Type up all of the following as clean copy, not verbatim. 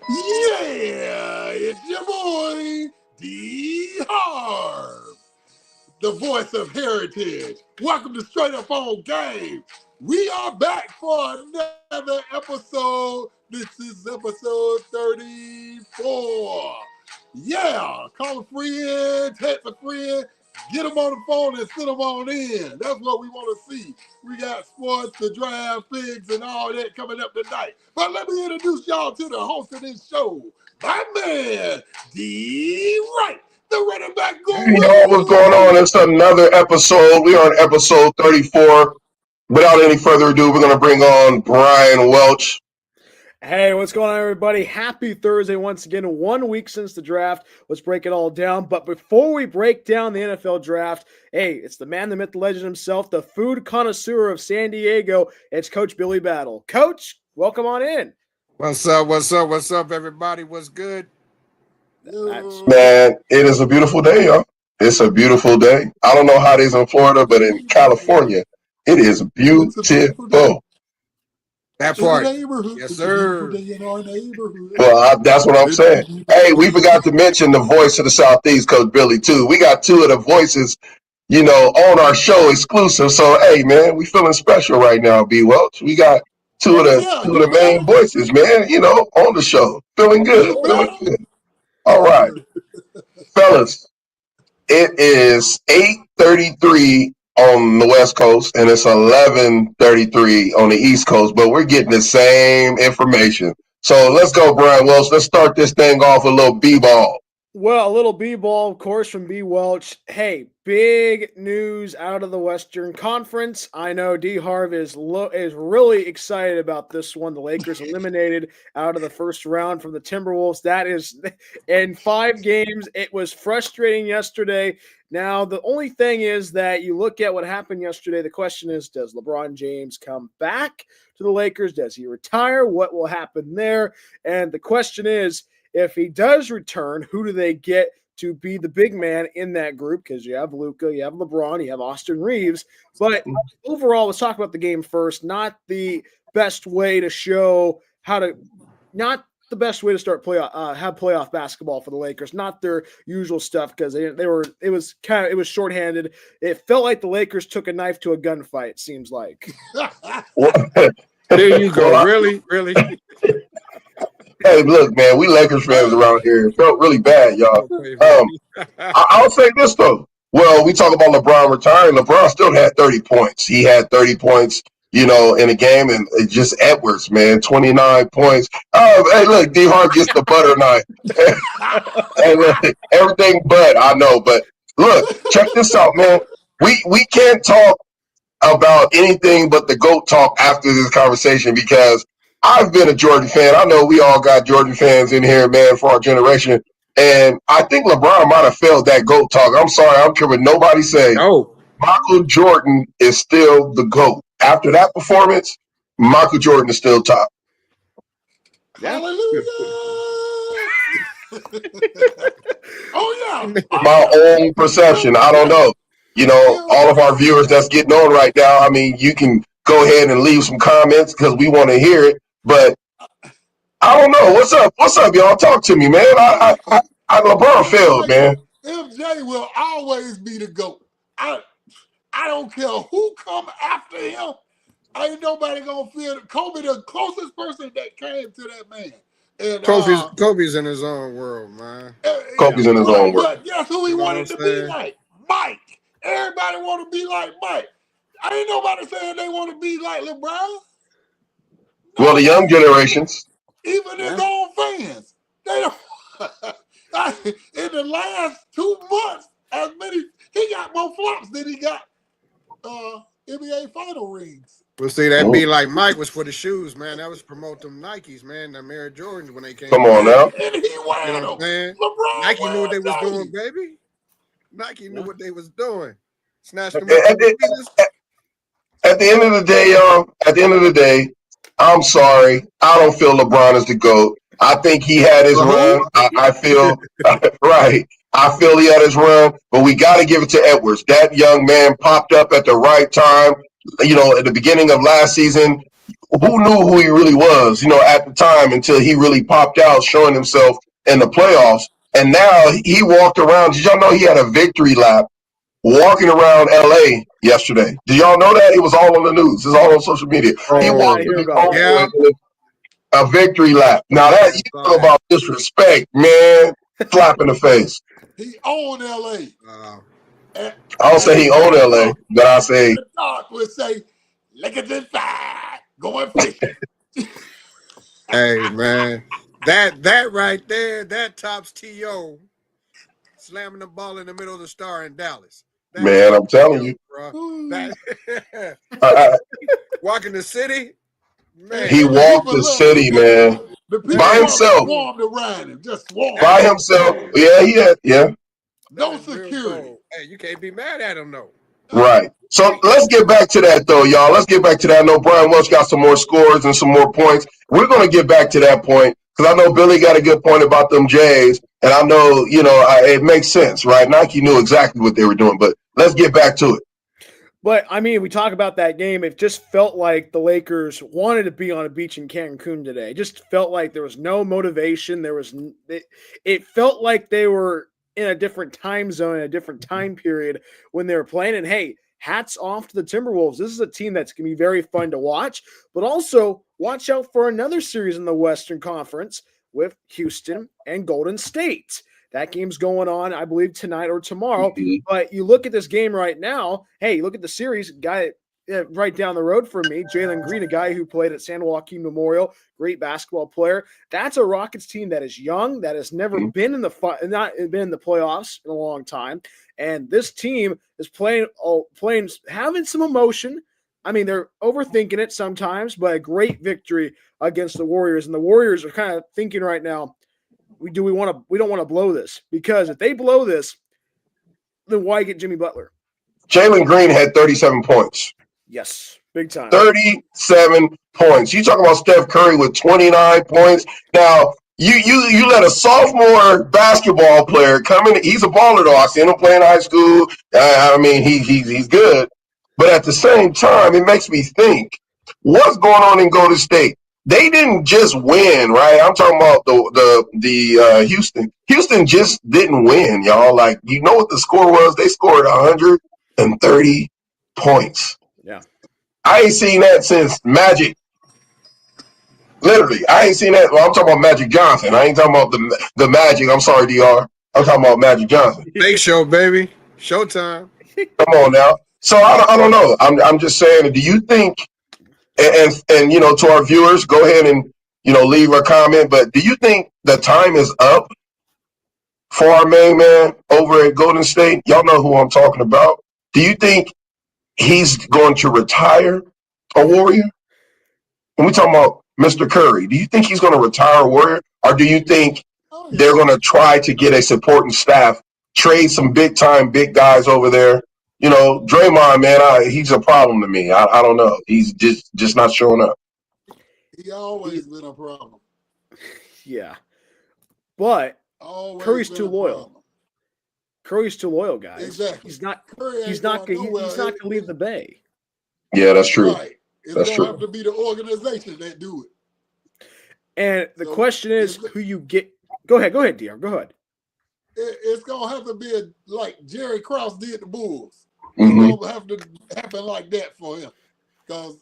Yeah, it's your boy, D. Harv, the voice of Heritage. Welcome to Straight Up On Game. We are back for another episode. This is episode 34. Yeah, call a friend, text a friend, get them on the phone and send them on in. That's what we want to see. We got sports, the draft, pigs, and all that coming up tonight. But let me introduce y'all to the host of this show, my man, D. Wright, the running back. Hey, y'all, what's going on? It's another episode. We are on episode 34. Without any further ado, we're going to bring on Bryan Welch. Hey, what's going on, everybody? Happy Thursday once again. 1 week since the draft. Let's break it all down. But before we break down the NFL draft, hey, it's the man, the myth, the legend himself, the food connoisseur of San Diego. It's Coach Billy Battle. Coach, welcome on in. What's up, everybody? What's good? Man, it is a beautiful day, y'all. It's a beautiful day. I don't know how it is in Florida, but in California, it is beautiful. That part. Yes, sir. Well, that's what I'm saying. Hey, we forgot to mention the voice of the Southeast, Coach Billy, too. We got two of the voices, on our show exclusive. So, hey, man, we feeling special right now, B. Welch. We got two of the main voices, man, on the show. Feeling good. All right. Fellas, it is 8:33 on the West Coast, and it's 11:33 on the East Coast, but we're getting the same information. So let's go, Bryan Welch. Let's start this thing off with a little B-ball. Well, a little B-ball, of course, from B. Welch. Hey, big news out of the Western Conference. I know D. Harv is really excited about this one. The Lakers eliminated out of the first round from the Timberwolves. That is in 5 games. It was frustrating yesterday. Now, the only thing is that you look at what happened yesterday. The question is, does LeBron James come back to the Lakers? Does he retire? What will happen there? And the question is, if he does return, who do they get to be the big man in that group? Because you have Luka, you have LeBron, you have Austin Reeves. But overall, let's talk about the game first. Not the best way to show not the best way to start have playoff basketball for the Lakers. Not their usual stuff, because it was shorthanded. It felt like the Lakers took a knife to a gunfight. It seems like. There you go. Really. Hey, look, man, we Lakers fans around here. It felt really bad, y'all. I'll say this, though. Well, we talk about LeBron retiring. LeBron still had 30 points. He had 30 points, in a game, and it's just Edwards, man, 29 points. Hey, look, D. Hart gets the butter knife. Hey, look, everything but, I know. But, look, check this out, man. We can't talk about anything but the GOAT talk after this conversation, because I've been a Jordan fan. I know we all got Jordan fans in here, man, for our generation. And I think LeBron might have failed that GOAT talk. I'm sorry. I don't care what nobody say. No. Michael Jordan is still the GOAT. After that performance, Michael Jordan is still top. Hallelujah. Oh, yeah. My own perception. I don't know. All of our viewers that's getting on right now, I mean, you can go ahead and leave some comments because we want to hear it. But I don't know. What's up, y'all? Talk to me, man. I LeBron failed, man. MJ will always be the GOAT. I don't care who come after him. Ain't nobody gonna feel it. Kobe, the closest person that came to that man. And Kobe's in his own world, man. Kobe's in his own world. But guess who he wanted to be like? Mike. Everybody want to be like Mike. Ain't nobody saying they want to be like LeBron. No. Well, the young generations. Even his own fans. They don't. In the last 2 months, he got more flops than he got NBA final rings. Well, see, that'd be like Mike was for the shoes, man. That was promote them Nikes, man. The Air Jordans when they came. Come on now. And he won them. LeBron Nike knew what they was doing, baby. Nike knew what they was doing. Snatched them At the end of the day, at the end of the day, I'm sorry. I don't feel LeBron is the GOAT. I think he had his run. I feel right. I feel he had his run, but we got to give it to Edwards. That young man popped up at the right time. At the beginning of last season, who knew who he really was, at the time until he really popped out, showing himself in the playoffs. And now he walked around. Did y'all know he had a victory lap walking around LA yesterday? Did y'all know that? It was all on the news. It's all on social media. He walked hear his about that. with a victory lap. Now that you talk about disrespect, man, slap in the face. He owned LA. I don't say he owned LA, but I say the dog would say, "Look at this fire, going fishing." Hey man, that right there, that tops T.O. slamming the ball in the middle of the star in Dallas. That man, I'm telling you. bro. That, I, walking the city, man. he walked the city, man, The people by himself. swarmed around him, just swarmed. By himself. Yeah. No security. Hey, you can't be mad at him though. Right. So let's get back to that, though, y'all. Let's get back to that. I know Bryan Welch got some more scores and some more points. We're going to get back to that point because I know Billy got a good point about them Jays. And I know, it makes sense, right? Nike knew exactly what they were doing, but let's get back to it. But, I mean, we talk about that game. It just felt like the Lakers wanted to be on a beach in Cancun today. It just felt like there was no motivation. It felt like they were in a different time zone, in a different time period when they were playing. And, hey, hats off to the Timberwolves. This is a team that's going to be very fun to watch. But also, watch out for another series in the Western Conference with Houston and Golden State. That game's going on, I believe, tonight or tomorrow. Mm-hmm. But you look at this game right now. Hey, look at the series. Guy right down the road from me, Jalen Green, a guy who played at San Joaquin Memorial, great basketball player. That's a Rockets team that is young, that has never been in the playoffs in a long time. And this team is playing, having some emotion. I mean, they're overthinking it sometimes, but a great victory against the Warriors. And the Warriors are kind of thinking right now, we don't want to blow this, because if they blow this, then why get Jimmy Butler? Jalen Green had 37 points. Yes, big time. 37 points. You talk about Steph Curry with 29 points. Now, you let a sophomore basketball player come in. He's a baller, though. I seen him play in high school. I mean, he's good. But at the same time, it makes me think, what's going on in Golden State? They didn't just win, right? I'm talking about the Houston. Houston just didn't win, y'all. Like, you know what the score was? They scored 130 points. Yeah. I ain't seen that since Magic. Literally, I ain't seen that. Well, I'm talking about Magic Johnson. I ain't talking about the Magic. I'm sorry, DR. I'm talking about Magic Johnson. Big show, baby. Showtime. Come on now. So I don't know. I'm just saying, do you think, and to our viewers, go ahead and, leave a comment, but do you think the time is up for our main man over at Golden State? Y'all know who I'm talking about. Do you think he's going to retire a Warrior? And we talking about Mr. Curry. Do you think he's going to retire a Warrior? Or do you think they're going to try to get a supporting staff, trade some big guys over there? Draymond, man, he's a problem to me. I don't know. He's just not showing up. He always been a problem. Yeah. But always Curry's too loyal. Curry's too loyal, guys. Exactly. He's not going to leave the Bay. Yeah, that's true. Right. It's going to have to be the organization that do it. And the question is who you get. Go ahead, DR. Go ahead. It's going to have to be like Jerry Krause did the Bulls. Mm-hmm. It's going to have to happen like that for him, because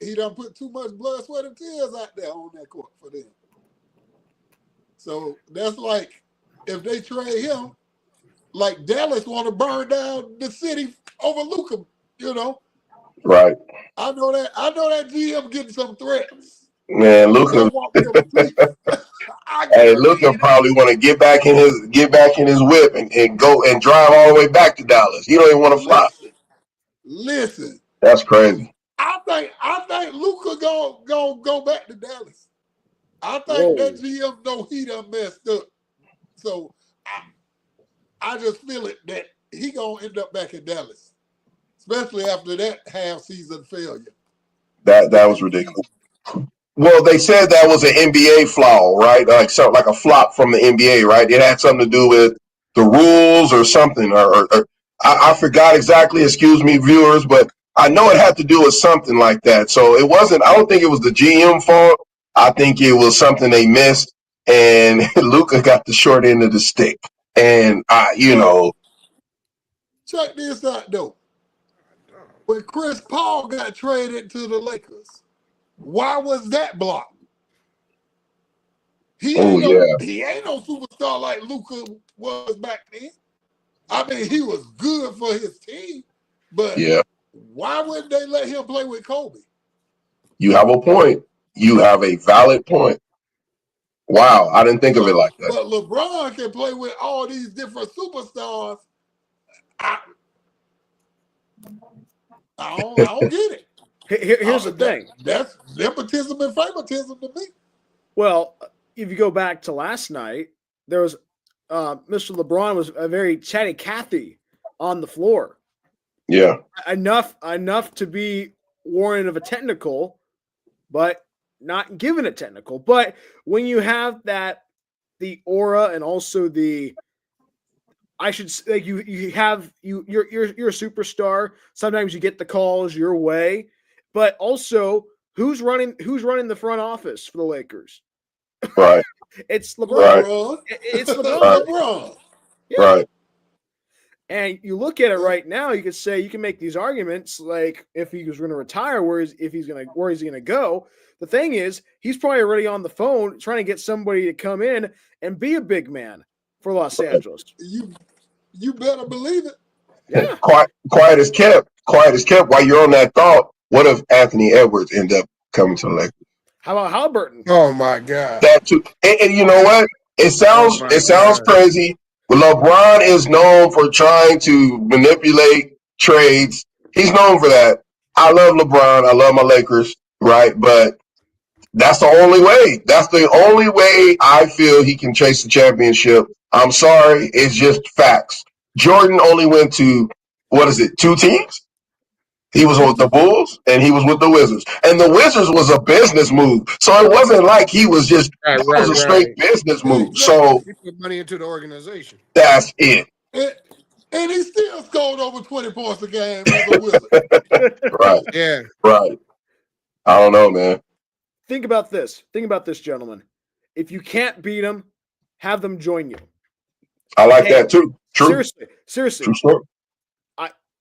he done put too much blood, sweat, and tears out there on that court for them. So that's like, if they trade him, like Dallas want to burn down the city over Luka, Right. I know that GM getting some threats. Man, Luka. Hey, Luka probably want to get back in his whip and go and drive all the way back to Dallas. He don't even want to fly. Listen. That's crazy. I think Luka go back to Dallas. I think that GM know he done messed up. So I just feel it that he gonna end up back in Dallas, especially after that half-season failure. That was ridiculous. Well, they said that was an NBA flaw, right? Like a flop from the NBA, right? It had something to do with the rules or something, or I forgot exactly. Excuse me, viewers, but I know it had to do with something like that. So it wasn't. I don't think it was the GM fault. I think it was something they missed, and Luka got the short end of the stick. And check this out though. When Chris Paul got traded to the Lakers, why was that blocked? He ain't no superstar like Luka was back then. I mean, he was good for his team, but why wouldn't they let him play with Kobe? You have a point. You have a valid point. Wow, I didn't think of it like that. But LeBron can play with all these different superstars. I don't get it. Here's the thing. That's nepotism and favoritism to me. Well, if you go back to last night, there was Mr. LeBron was a very chatty Cathy on the floor. Yeah. Enough to be warranted of a technical, but not given a technical. But when you have that, the aura and also the, I should say, you're a superstar. Sometimes you get the calls your way, but also who's running the front office for the Lakers? Right. It's LeBron. Right. It's LeBron. LeBron. Yeah. Right. And you look at it right now, you could say, you can make these arguments like if he was going to retire, where is he going to go? The thing is, he's probably already on the phone trying to get somebody to come in and be a big man for Los Angeles. You better believe it. Yeah. Quiet as kept. While you're on that thought, what if Anthony Edwards end up coming to the Lakers? How about Halliburton? Oh my God. That too. And you know what? It sounds crazy. LeBron is known for trying to manipulate trades. He's known for that. I love LeBron. I love my Lakers, right? But that's the only way. That's the only way I feel he can chase the championship. I'm sorry. It's just facts. Jordan only went to, 2 teams? He was with the Bulls and he was with the Wizards. And the Wizards was a business move. So it wasn't like he was just, it was a straight business move. Exactly. So he put money into the organization. That's it. And he still scored over 20 points a game as a Wizard. Right. Yeah. Right. I don't know, man. Think about this, gentlemen. If you can't beat them, have them join you. I like that too. True. Seriously. True story.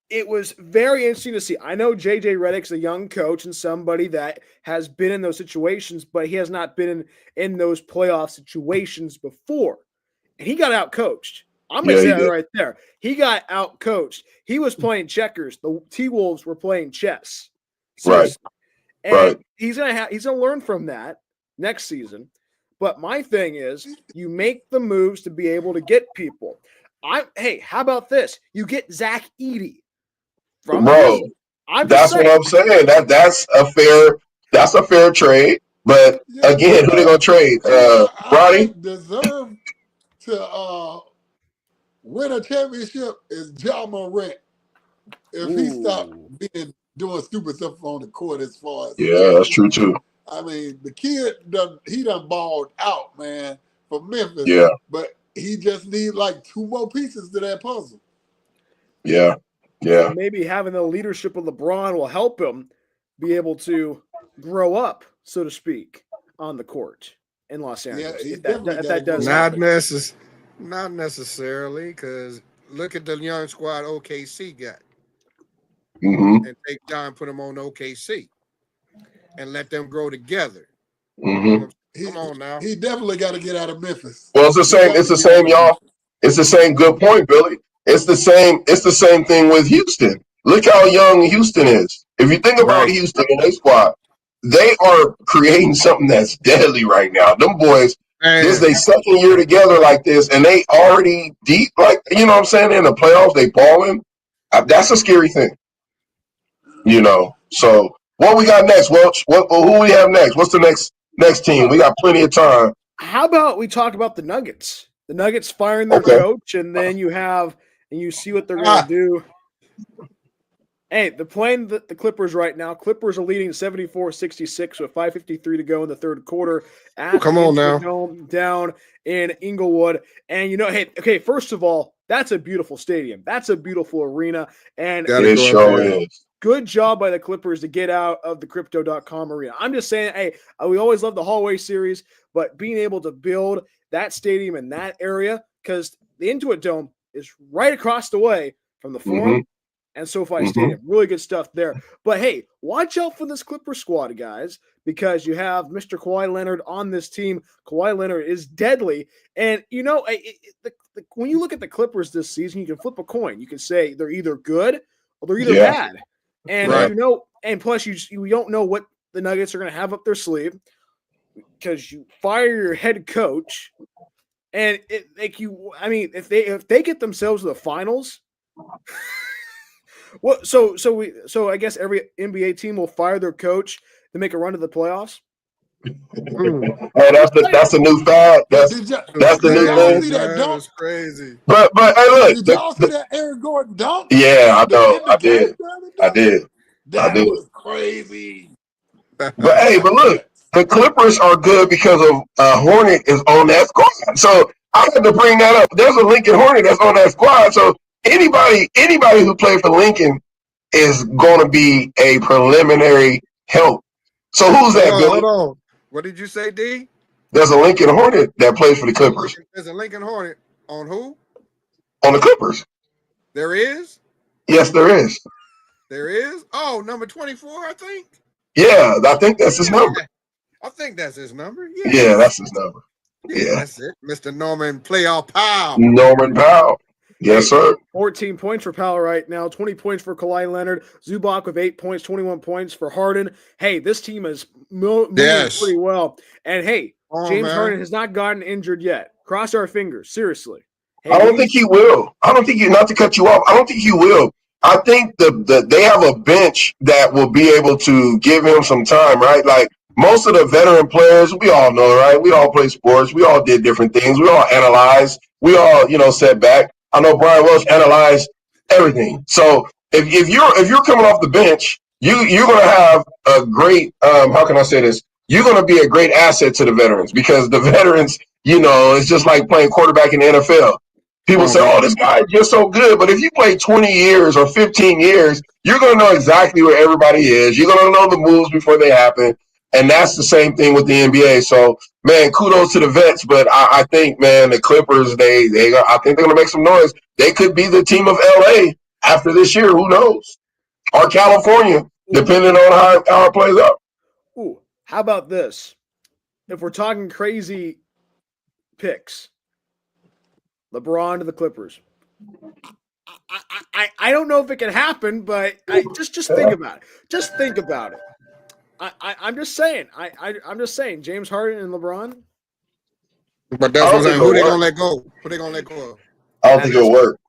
It was very interesting to see. I know JJ Redick's a young coach and somebody that has been in those situations, but he has not been in those playoff situations before. And he got out-coached. I'm going to say that right there. He got out-coached. He was playing checkers. The T-Wolves were playing chess. Seriously. Right. And he's gonna learn from that next season. But my thing is, you make the moves to be able to get people. How about this? You get Zach Edey. Bro, that's what I'm saying. That's a fair trade. But again, who they gonna trade? Ronnie deserve to win a championship is Ja Morant. If he stopped doing stupid stuff on the court as far as that's true too. I mean, the kid done balled out, man, for Memphis. Yeah. But he just needs like 2 more pieces to that puzzle. Yeah. Yeah. Maybe having the leadership of LeBron will help him be able to grow up, so to speak, on the court in Los Angeles. Yeah, if that does not necessarily, because look at the young squad OKC got. Mm-hmm. And take time, put them on OKC, and let them grow together. Mm-hmm. Come on now. He definitely got to get out of Memphis. Well, it's the same, y'all. It's the same. Good point, Billy. It's the same thing with Houston. Look how young Houston is. If you think about Houston and their squad, they are creating something that's deadly right now. Them boys, this is their second year together like this, and they already deep, like, you know what I'm saying? In the playoffs, they balling. That's a scary thing. So what we got next, Welch? Who we have next? What's the next team? We got plenty of time. How about we talk about the Nuggets? The Nuggets firing their coach, and then you see what they're going to do. Hey, they're playing the Clippers right now. Clippers are leading 74-66 with 5:53 to go in the third quarter. Come on now. Down in Inglewood. And, first of all, that's a beautiful stadium. That's a beautiful arena. And it sure is. good job by the Clippers to get out of the crypto.com arena. I'm just saying, hey, we always love the hallway series, but being able to build that stadium in that area, because the Intuit Dome is right across the way from the Forum and SoFi Stadium. Really good stuff there. But hey, watch out for this Clipper squad, guys, because you have Mr. Kawhi Leonard on this team. Kawhi Leonard is deadly. And, you know, when you look at the Clippers this season, you can flip a coin. You can say they're either good or they're either bad. And, you know, and plus you don't know what the Nuggets are going to have up their sleeve because you fire your head coach. And if they get themselves to the finals, well, so I guess every NBA team will fire their coach to make a run to the playoffs. Hey, that's a new fad. That's the new thing. See that dunk? That's crazy. But hey, look. Did y'all see that Aaron Gordon dunk? Yeah, I know. I did. That was crazy. But look, the Clippers are good because of Hornet is on that squad. So I had to bring that up. There's a Lincoln Hornet that's on that squad. So anybody who played for Lincoln is going to be a preliminary help. So who's that, Billy? Hold on. What did you say, D? There's a Lincoln Hornet that plays for the Clippers. There's a Lincoln Hornet on who? On the Clippers. There is? Yes, there is. There is? Oh, number 24, I think. Yeah, I think that's his number. I think that's his number. Yeah, that's his number. Yeah. That's it. Mr. Norman Playoff Powell. Norman Powell. Yes, sir. 14 points for Powell right now, 20 points for Kawhi Leonard, Zubac with 8 points, 21 points for Harden. Hey, this team is moving pretty well. And hey, James Harden has not gotten injured yet. Cross our fingers, seriously. Hey, I don't think he will. Not to cut you off, I don't think he will. I think they have a bench that will be able to give him some time, right? Like most of the veteran players, we all know, right? We all play sports. We all did different things. We all analyzed. We all, set back. I know Bryan Welch analyzed everything. So if you're coming off the bench, you're going to have a great how can I say this? You're going to be a great asset to the veterans because the veterans, it's just like playing quarterback in the NFL. People say, "Oh, this guy is just so good," but if you play 20 years or 15 years, you're going to know exactly where everybody is. You're going to know the moves before they happen. And that's the same thing with the NBA. So, man, kudos to the vets. But I think, man, the Clippers, I think they're going to make some noise. They could be the team of LA after this year. Who knows? Or California, depending on how it plays out. Ooh, how about this? If we're talking crazy picks, LeBron to the Clippers. I don't know if it can happen, but just think about it. Just think about it. I'm just saying. I'm just saying. James Harden and LeBron. But that's what I'm saying. Who they gonna let go? Who they gonna let go of? I don't think it'll work.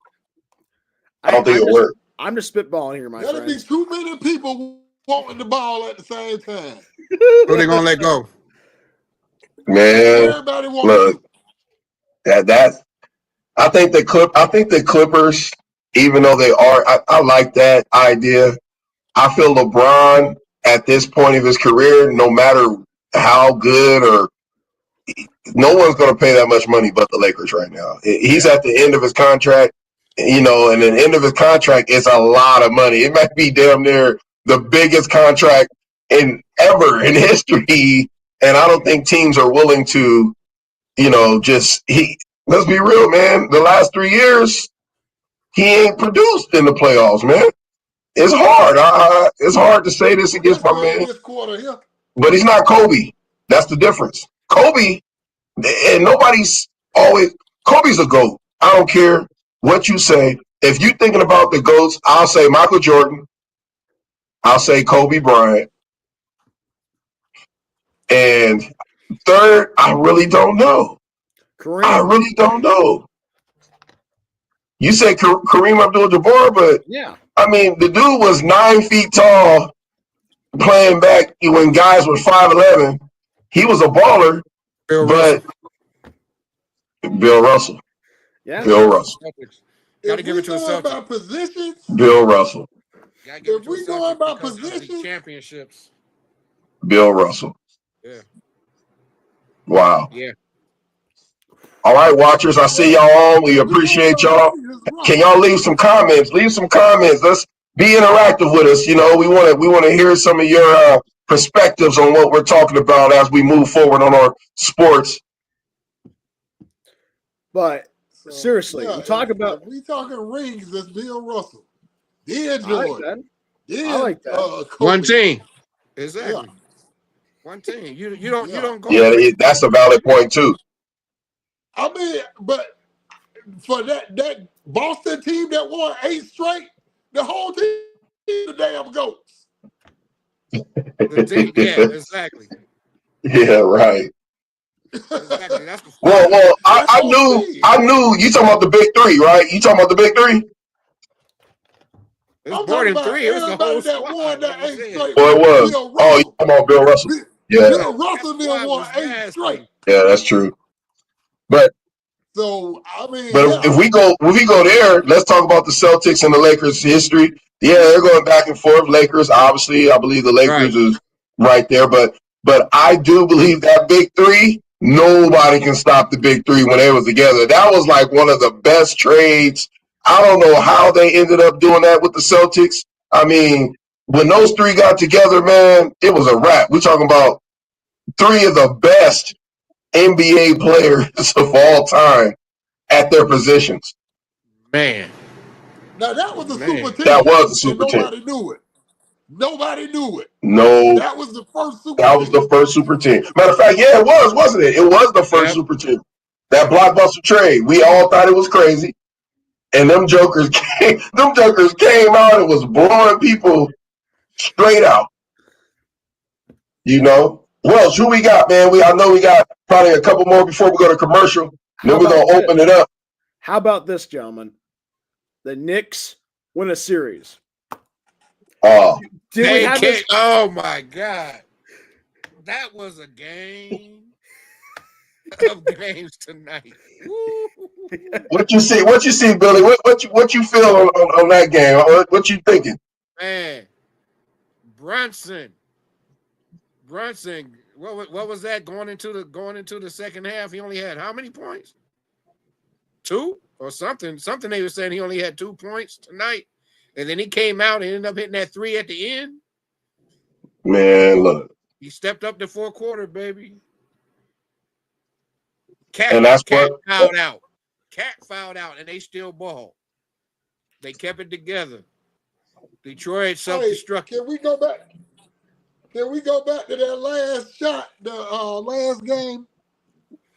I don't think it'll work. I'm just spitballing here, my friend. That'll be too many people wanting the ball at the same time. Who they gonna let go? Man, everybody wants look. I think the Clippers, even though they are, I like that idea. I feel LeBron at this point of his career, no matter how good or no one's going to pay that much money but the Lakers right now. He's at the end of his contract, and the end of his contract is a lot of money. It might be damn near the biggest contract ever in history, and I don't think teams are willing to, let's be real, man. The last 3 years, he ain't produced in the playoffs, man. It's hard. It's hard to say this against my man. This quarter here. But he's not Kobe. That's the difference. Kobe, and Kobe's a GOAT. I don't care what you say. If you're thinking about the GOATs, I'll say Michael Jordan. I'll say Kobe Bryant. And third, I really don't know. I really don't know. You say Kareem Abdul-Jabbar, but yeah. I mean, the dude was 9 feet tall playing back when guys were 5'11". He was a baller, Bill Russell. Yeah. Bill Russell. Got to give it to himself. About positions, Bill Russell. If we going about positions, championships. Bill Russell. Yeah. Wow. Yeah. All right, watchers, I see y'all on. We appreciate y'all. Can y'all leave some comments? Leave some comments. be interactive with us. You know, we want to hear some of your perspectives on what we're talking about as we move forward on our sports. But seriously, yeah, we talk about if we talking rings, it's Bill Russell, then I Jordan, I like that. Kobe. One team. Exactly. Yeah. One team. You don't go. Yeah, that's a valid point too. I mean, but for that Boston team that won 8 straight, the whole team the damn goats. The team, yeah, exactly. Yeah, right. Exactly. That's the Well, I knew you talking about the big three, right? You talking about the big three? It's I'm more talking than about 3. It was the whole everybody that squad. won that Like I 8 said. straight. Well, it was. Bill Oh, you Russell. talking about Bill Russell? Yeah, Bill Russell then squad won was 8 nasty. straight. yeah, that's true. But So I mean, if we go there, let's talk about the Celtics and the Lakers history. Yeah, they're going back and forth. Lakers, obviously, I believe the Lakers is right there. But I do believe that big three, nobody can stop the big three when they was together. That was like one of the best trades. I don't know how they ended up doing that with the Celtics. I mean, when those three got together, man, it was a wrap. We're talking about 3 of the best NBA players of all time at their positions. Man. now that was a super team. That was a super and team. nobody knew it. Nobody knew it. No, That was the first super that team. was the first super team. Matter of fact, yeah, it was, wasn't it? It was the first super team. That blockbuster trade, we all thought it was crazy, and them jokers came out and was blowing people straight out. You know, Welch, who we got, man? I know we got probably a couple more before we go to commercial. Then we're gonna open it up. How about this, gentlemen? The Knicks win a series. Oh, Oh my God. That was a game of games tonight. What you see, Billy? What you feel on that game? What you thinking? Man, Brunson. What was that going into the second half? He only had how many points? 2 or something. Something they were saying he only had 2 points tonight. And then he came out and ended up hitting that 3 at the end. Man, look. He stepped up the 4th quarter, baby. And that's Cat fouled out. Cat fouled out, and they still ball. They kept it together. Detroit self-destruct. Can we go back to that last shot, the last game?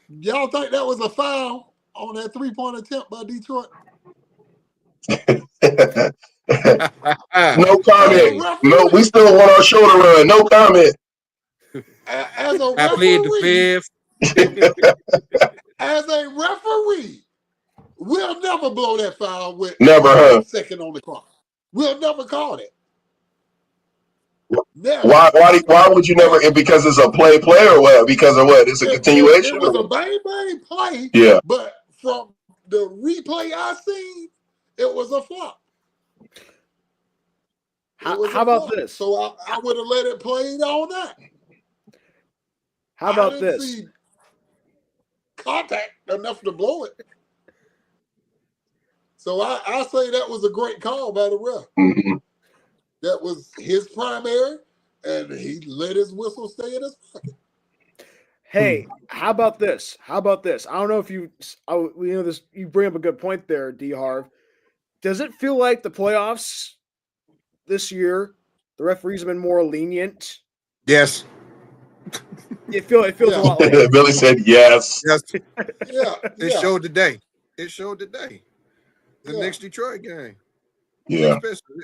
Y'all think that was a foul on that 3-point attempt by Detroit? No comment. No, we still want our shoulder run. No comment. As a I plead the 5th. As a referee, we'll never blow that foul with second on the clock. We'll never call it. Never. Why would you never? Because it's a play or what? Because of what? It's a continuation. It was a bang play. Yeah. But from the replay I seen, it was a flop. How about this? So I would have let it play on that. How about this? See contact enough to blow it. So I say that was a great call by the ref. Mm-hmm. That was his primary, and he let his whistle stay in his pocket. Hey, how about this? I don't know if you bring up a good point there, D. Harv. Does it feel like the playoffs this year, the referees have been more lenient? Yes. It feels a lot like Billy said yes. It showed today. The next Detroit game. Yeah.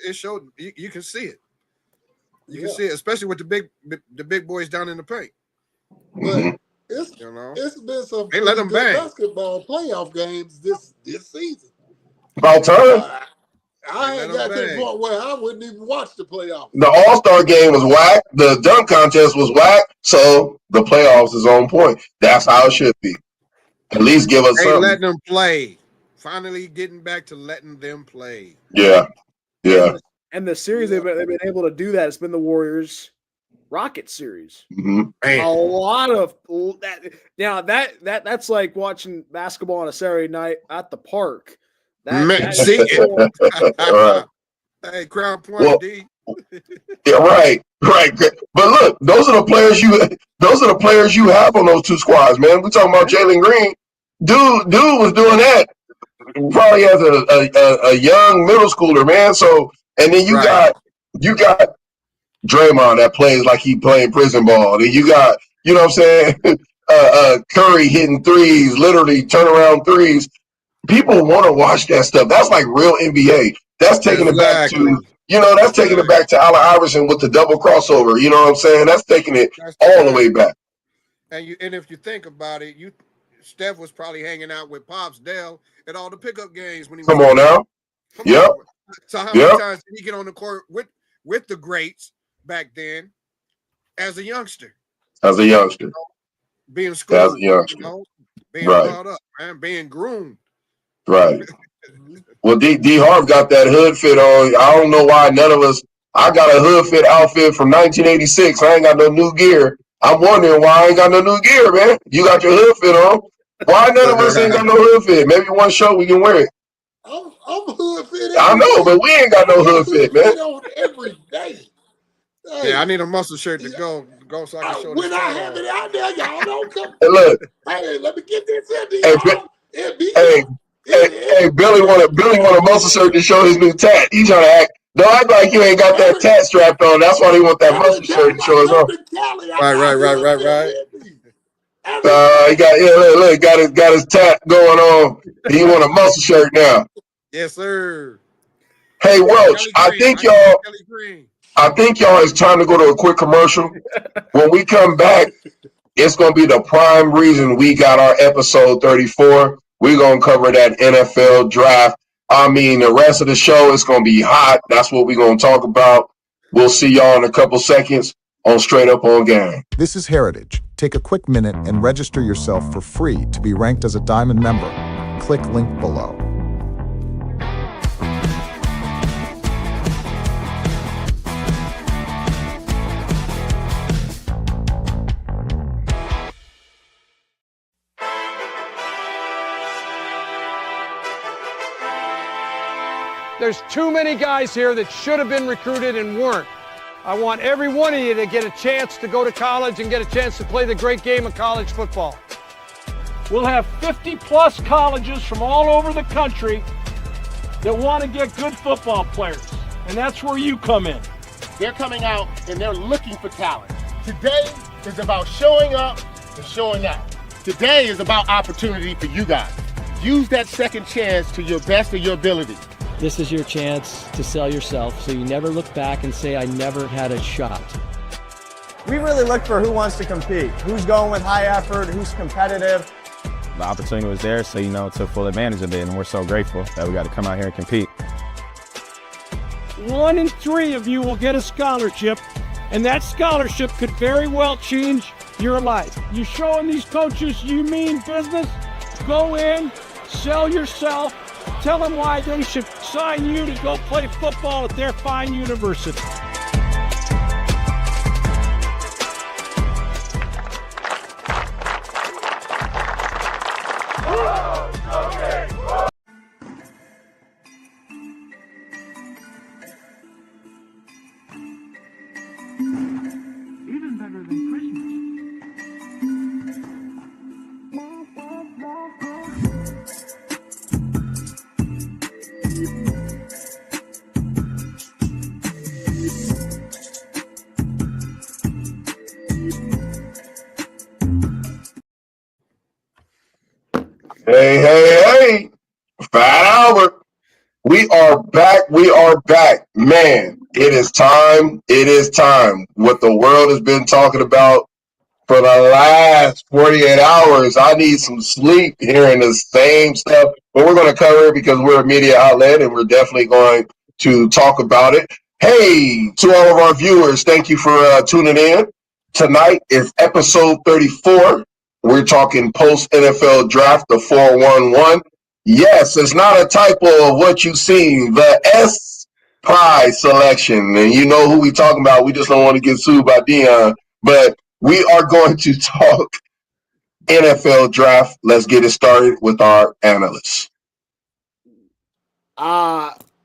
It showed. You can see it. You can see it, especially with the big boys down in the paint. But it's been some they let them good bang. basketball playoff games this season. About time. I ain't got to the point where I wouldn't even watch the playoffs. The All-Star game was whack. The dunk contest was whack. So the playoffs is on point. That's how it should be. At least give us something. Letting them play. Finally getting back to letting them play. Yeah. And the series they've been able to do that. It's been the Warriors Rockets series. Mm-hmm. A lot of that. Now that's like watching basketball on a Saturday night at the park. Hey, Crown Point, Well, D. yeah, right. But look, those are the players you have on those two squads, man. We talking about Jalen Green. Dude was doing that probably as a young middle schooler, man. So, and then you got Draymond that plays like he playing prison ball. Then you got, you know what I'm saying, Curry hitting threes, literally turnaround threes. People want to watch that stuff. That's like real NBA. That's taking it back to, that's taking it back to Allen Iverson with the double crossover. You know what I'm saying? That's taking it all the way back. And if you think about it, Steph was probably hanging out with Pops Dell at all the pickup games when he was. Come on now. Yep. So how many times did he get on the court with the greats back then as a youngster? Being schooled, being brought up, man, being groomed. Right. Well, D Harv got that hood fit on. I don't know why none of us. I got a hood fit outfit from 1986. I ain't got no new gear. I'm wondering why I ain't got no new gear, man. You got your hood fit on. Why none of us ain't got no hood fit? Maybe one show we can wear it. I'm hood fit. I know, but we ain't got no hood fit, man. On every day. Hey, I need a muscle shirt to go so I can show when I have it out there, y'all don't come. Hey, look. Hey, let me get this in there. Hey, Billy want a muscle shirt to show his new tat. He trying to act. Don't act like you ain't got that tat strapped on. That's why he want that muscle shirt to show his own. Right. He got his tat going on. He want a muscle shirt now. Yes, sir. Hey, Welch, I think y'all it's time to go to a quick commercial. When we come back, it's going to be the prime reason we got our episode 34. We're going to cover that NFL draft. I mean, the rest of the show is going to be hot. That's what we're going to talk about. We'll see y'all in a couple seconds on Straight Up on Game. This is Heritage. Take a quick minute and register yourself for free to be ranked as a Diamond member. Click link below. There's too many guys here that should have been recruited and weren't. I want every one of you to get a chance to go to college and get a chance to play the great game of college football. We'll have 50-plus colleges from all over the country that want to get good football players, and that's where you come in. They're coming out and they're looking for talent. Today is about showing up and showing out. Today is about opportunity for you guys. Use that second chance to your best of your ability. This is your chance to sell yourself so you never look back and say, I never had a shot. We really look for who wants to compete, who's going with high effort, who's competitive. The opportunity was there, so, took full advantage of it, and we're so grateful that we got to come out here and compete. 1 in 3 of you will get a scholarship, and that scholarship could very well change your life. You showing these coaches you mean business, go in, sell yourself, tell them why they should sign you to go play football at their fine university. Even better than Christmas. Hey. Fat Albert. We are back. Man, it is time. What the world has been talking about for the last 48 hours. I need some sleep hearing the same stuff. But we're going to cover it because we're a media outlet and we're definitely going to talk about it. Hey, to all of our viewers, thank you for tuning in. Tonight is episode 34. We're talking post-NFL draft, the 411. Yes, it's not a typo of what you see. The S prize selection. And you know who we talking about. We just don't want to get sued by Dion. But we are going to talk NFL draft. Let's get it started with our analysts.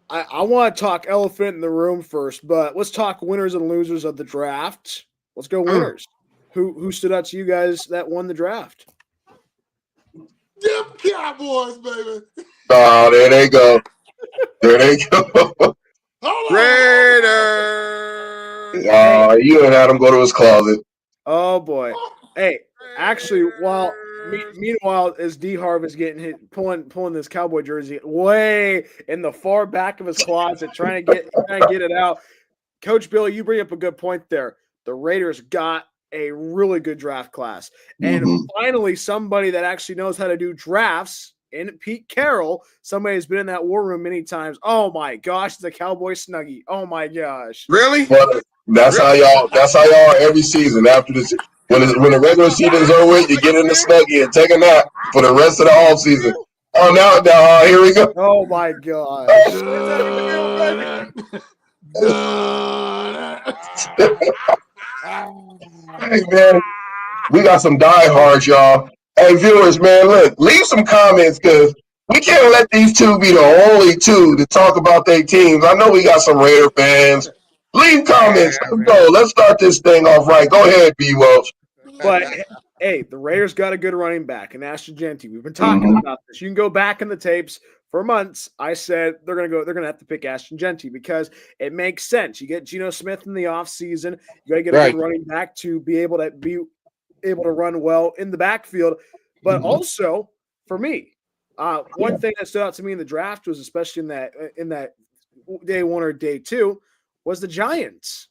I want to talk elephant in the room first, but let's talk winners and losers of the draft. Let's go winners. Who stood out to you guys that won the draft? Them Cowboys, baby. Oh, there they go. There they go. Raiders. Oh, you and Adam go to his closet. Oh boy. Hey, actually, meanwhile, as D Harv is getting hit, pulling this Cowboy jersey way in the far back of his closet, trying to get it out. Coach Billy, you bring up a good point there. The Raiders got a really good draft class, and finally, somebody that actually knows how to do drafts. And Pete Carroll, somebody who's been in that war room many times. Oh my gosh, the Cowboy Snuggie. Oh my gosh. Really? Well, that's how y'all are every season. After this, when the regular season is over, you get in the Snuggie and take a nap for the rest of the off season. Oh, now here we go. Oh my gosh. Hey man, we got some diehards, y'all. Hey viewers, man, look, leave some comments because we can't let these two be the only two to talk about their teams. I know we got some Raider fans. Leave comments. Let's go. Let's start this thing off right. Go ahead, B. Welch. But hey, the Raiders got a good running back in Ashton Jeanty. We've been talking about this. You can go back in the tapes for months. I said they're gonna have to pick Ashton Jeanty because it makes sense. You get Geno Smith in the offseason. You gotta get a good running back to be able to run well in the backfield. But also for me, one thing that stood out to me in the draft was, especially in that day one or day two, was the Giants.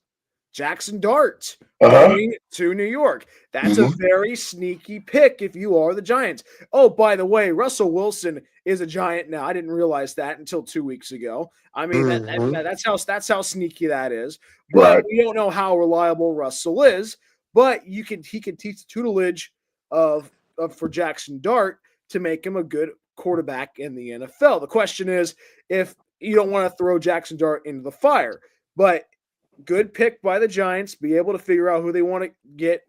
Jackson Dart going to New York. That's a very sneaky pick if you are the Giants. Oh, by the way, Russell Wilson is a Giant now. I didn't realize that until 2 weeks ago. I mean, that's how sneaky that is. But we don't know how reliable Russell is. But he can teach the tutelage of for Jackson Dart to make him a good quarterback in the NFL. The question is, if you don't want to throw Jackson Dart into the fire, but good pick by the Giants, be able to figure out who they want to get.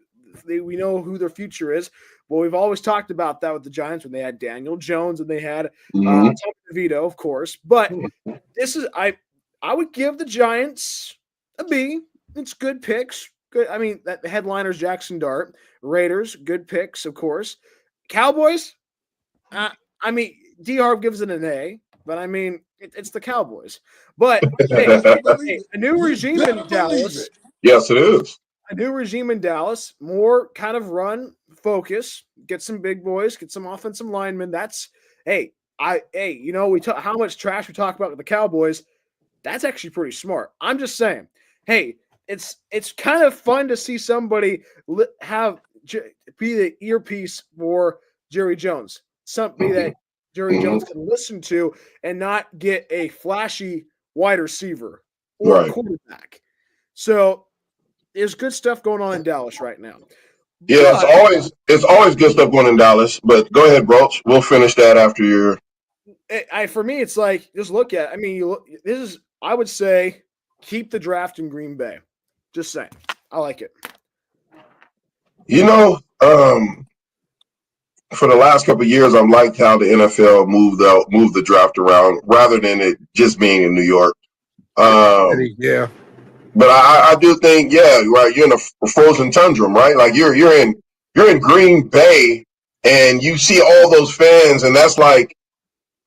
We know who their future is. Well, we've always talked about that with the Giants when they had Daniel Jones and they had Tom DeVito, of course. But this is I would give the Giants a B. It's good picks. Good. I mean, that the headliners Jackson Dart, Raiders, good picks, of course. Cowboys, I mean, D Harv gives it an A, but I mean, it's the Cowboys. But hey, a new regime in Dallas. Yes, it is. A new regime in Dallas, more kind of run focus, get some big boys, get some offensive linemen. That's you know, how much trash we talk about with the Cowboys. That's actually pretty smart. I'm just saying, hey, it's kind of fun to see somebody be the earpiece for Jerry Jones, something that Jerry Jones can listen to and not get a flashy wide receiver or quarterback. So there's good stuff going on in Dallas right now. Yeah, it's always good stuff going in Dallas. But go ahead, Broach. We'll finish that after your. For me, it's like just look at. I mean, I would say keep the draft in Green Bay. Just saying, I like it. You know, for the last couple of years, I've liked how the NFL moved the draft around rather than it just being in New York. Yeah. But I do think, right. You're in a frozen tundra, right? Like you're in Green Bay, and you see all those fans, and that's like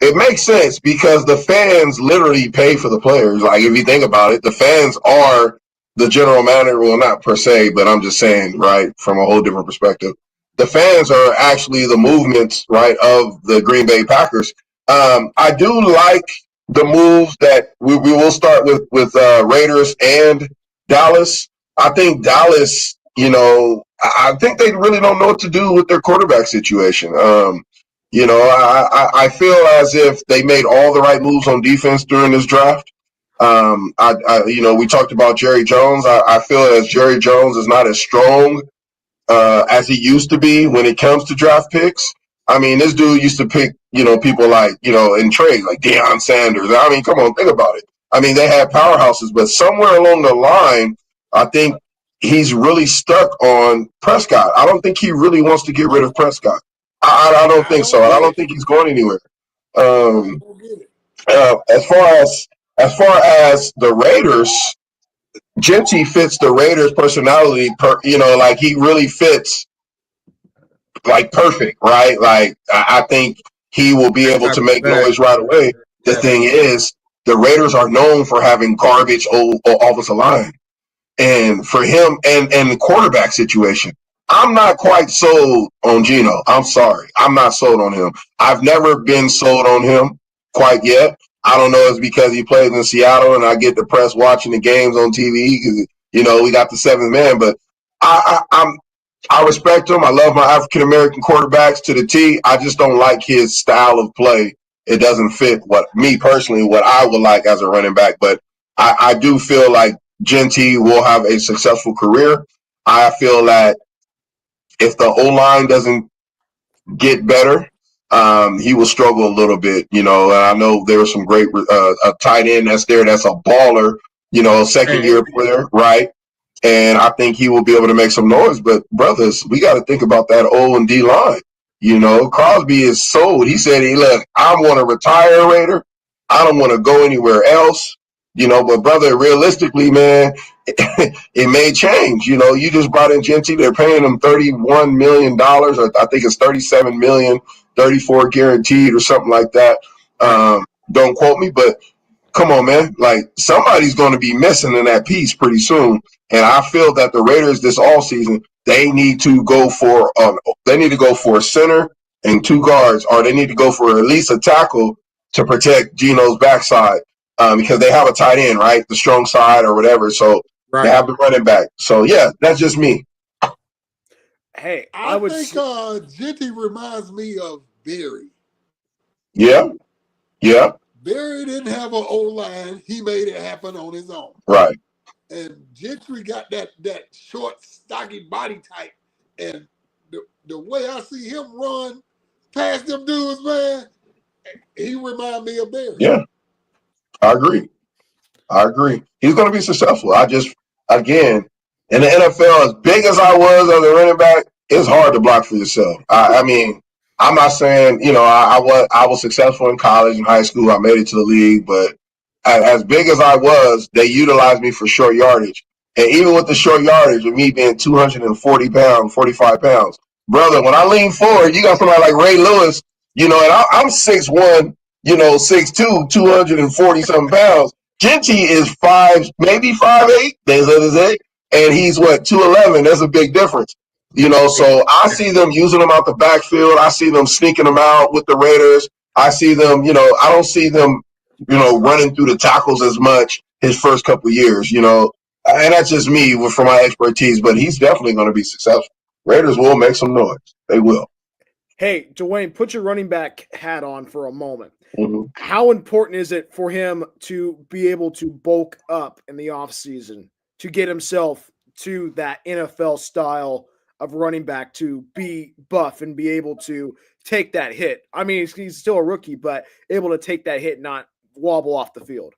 it makes sense because the fans literally pay for the players. Like if you think about it, the fans are the general manager. Well, not per se, but I'm just saying, right, from a whole different perspective. The fans are actually the movements, right, of the Green Bay Packers. I do like the moves that we will start with Raiders and Dallas. I think Dallas, you know, I think they really don't know what to do with their quarterback situation. You know, I feel as if they made all the right moves on defense during this draft. You know, we talked about Jerry Jones. I feel as Jerry Jones is not as strong as he used to be when it comes to draft picks. I mean, this dude used to pick, you know, people like, you know, in trades like Deion Sanders. I mean, come on, think about it. I mean, they had powerhouses, but somewhere along the line, I think he's really stuck on Prescott. I don't think he really wants to get rid of Prescott. I don't think so. I don't think he's going anywhere. As far as as far as the Raiders, Genty fits the Raiders' personality. Like he really fits like perfect, right? Like I think he will be able to make noise right away. The thing is, the Raiders are known for having garbage offensive line. And for him and the quarterback situation, I'm not quite sold on Geno. I'm sorry. I'm not sold on him. I've never been sold on him quite yet. I don't know if it's because he plays in Seattle and I get depressed watching the games on TV because, we got the seventh man. But I respect him. I love my African-American quarterbacks to the T. I just don't like his style of play. It doesn't fit what I would like as a running back. But I do feel like Genty will have a successful career. I feel that if the O-line doesn't get better, he will struggle a little bit, and I know there was some great a tight end that's there that's a baller, second year player, right? And I think he will be able to make some noise. But, brothers, we got to think about that O and D line. Crosby is sold. He said, look, I want to retire Raider. I don't want to go anywhere else. But, brother, realistically, man, it may change. You just brought in Genty. They're paying him $31 million, or I think it's $37 million, 34 guaranteed or something like that. Don't quote me, but come on, man. Like, somebody's going to be missing in that piece pretty soon. And I feel that the Raiders this offseason, they need to go for a center and two guards, or they need to go for at least a tackle to protect Geno's backside. Because they have a tight end, right? The strong side or whatever. So they have the running back. So, yeah, that's just me. Hey, I think Genty reminds me of Barry. Yeah. Yeah. Barry didn't have an O-line. He made it happen on his own. Right. And Gentry got that short, stocky body type. And the way I see him run past them dudes, man, he remind me of Barry. Yeah. I agree. He's going to be successful. Again, in the NFL, as big as I was as a running back, it's hard to block for yourself. I mean, I'm not saying, I was successful in college and high school. I made it to the league, but as big as I was, they utilized me for short yardage. And even with the short yardage, with me being 240 pounds, 45 pounds, brother, when I lean forward, you got somebody like Ray Lewis, and I'm 6'1", 6'2", 240-something pounds. Genty is 5, maybe 5'8", and he's 211. There's a big difference. So I see them using them out the backfield. I see them sneaking them out with the Raiders. I see them, I don't see them, running through the tackles as much his first couple years, and that's just me for my expertise, but he's definitely going to be successful. Raiders will make some noise. They will. Hey, Dwayne, put your running back hat on for a moment. Mm-hmm. How important is it for him to be able to bulk up in the offseason to get himself to that NFL style of running back, to be buff and be able to take that hit? I mean, he's still a rookie, but able to take that hit and not wobble off the field.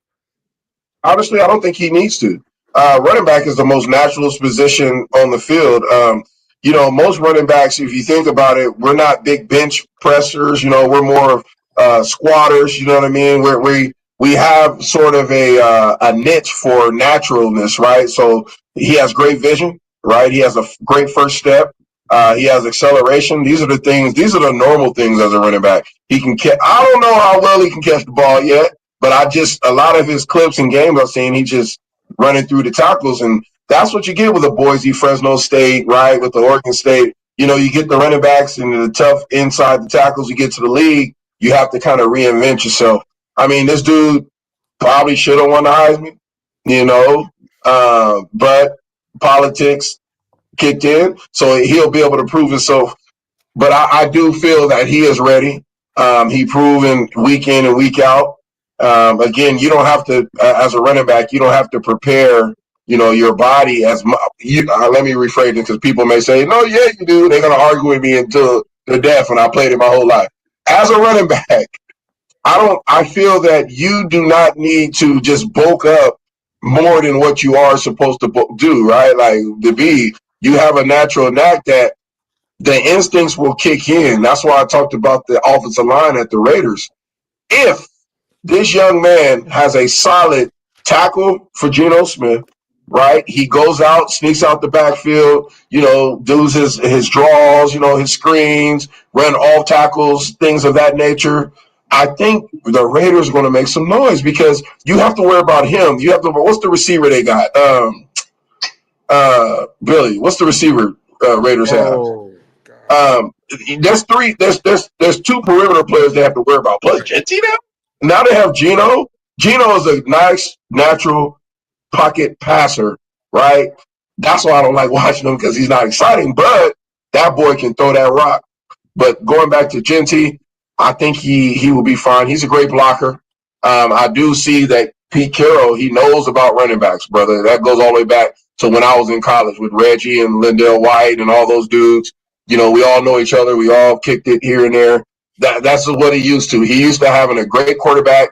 Honestly, I don't think he needs to. Running back is the most natural position on the field. Most running backs, if you think about it, we're not big bench pressers. We're more of squatters. You know what I mean? We have sort of a niche for naturalness, right? So he has great vision, right? He has a great first step. He has acceleration. These are the normal things as a running back. He can catch. I don't know how well he can catch the ball yet, but a lot of his clips and games I've seen, he just running through the tackles, and that's what you get with the Boise, Fresno State, right? With the Oregon State, you get the running backs and the tough inside the tackles. You get to the league, you have to kind of reinvent yourself. I mean, this dude probably should have won the Heisman, but politics kicked in, so he'll be able to prove himself. But I do feel that he is ready. He proven week in and week out. Again, you don't have to, as a running back, you don't have to prepare, your body as much. Let me rephrase it, because people may say, no, yeah, you do. They're going to argue with me until the death when I played it my whole life. As a running back, I feel that you do not need to just bulk up more than what you are supposed to do, right? Like you have a natural knack that the instincts will kick in. That's why I talked about the offensive line at the Raiders. If this young man has a solid tackle for Geno Smith, right? He goes out, sneaks out the backfield, does his draws, his screens, run off tackles, things of that nature. I think the Raiders are going to make some noise because you have to worry about him. You have to. What's the receiver they got? Billy, what's the receiver Raiders have? There's three. There's two perimeter players they have to worry about. Plus Genty now they have Geno. Geno is a nice natural pocket passer, right? That's why I don't like watching him because he's not exciting. But that boy can throw that rock. But going back to Genty, I think he will be fine. He's a great blocker. I do see that Pete Carroll, he knows about running backs, brother. That goes all the way back to when I was in college with Reggie and Lindell White and all those dudes. We all know each other. We all kicked it here and there. That's what he used to. He used to having a great quarterback,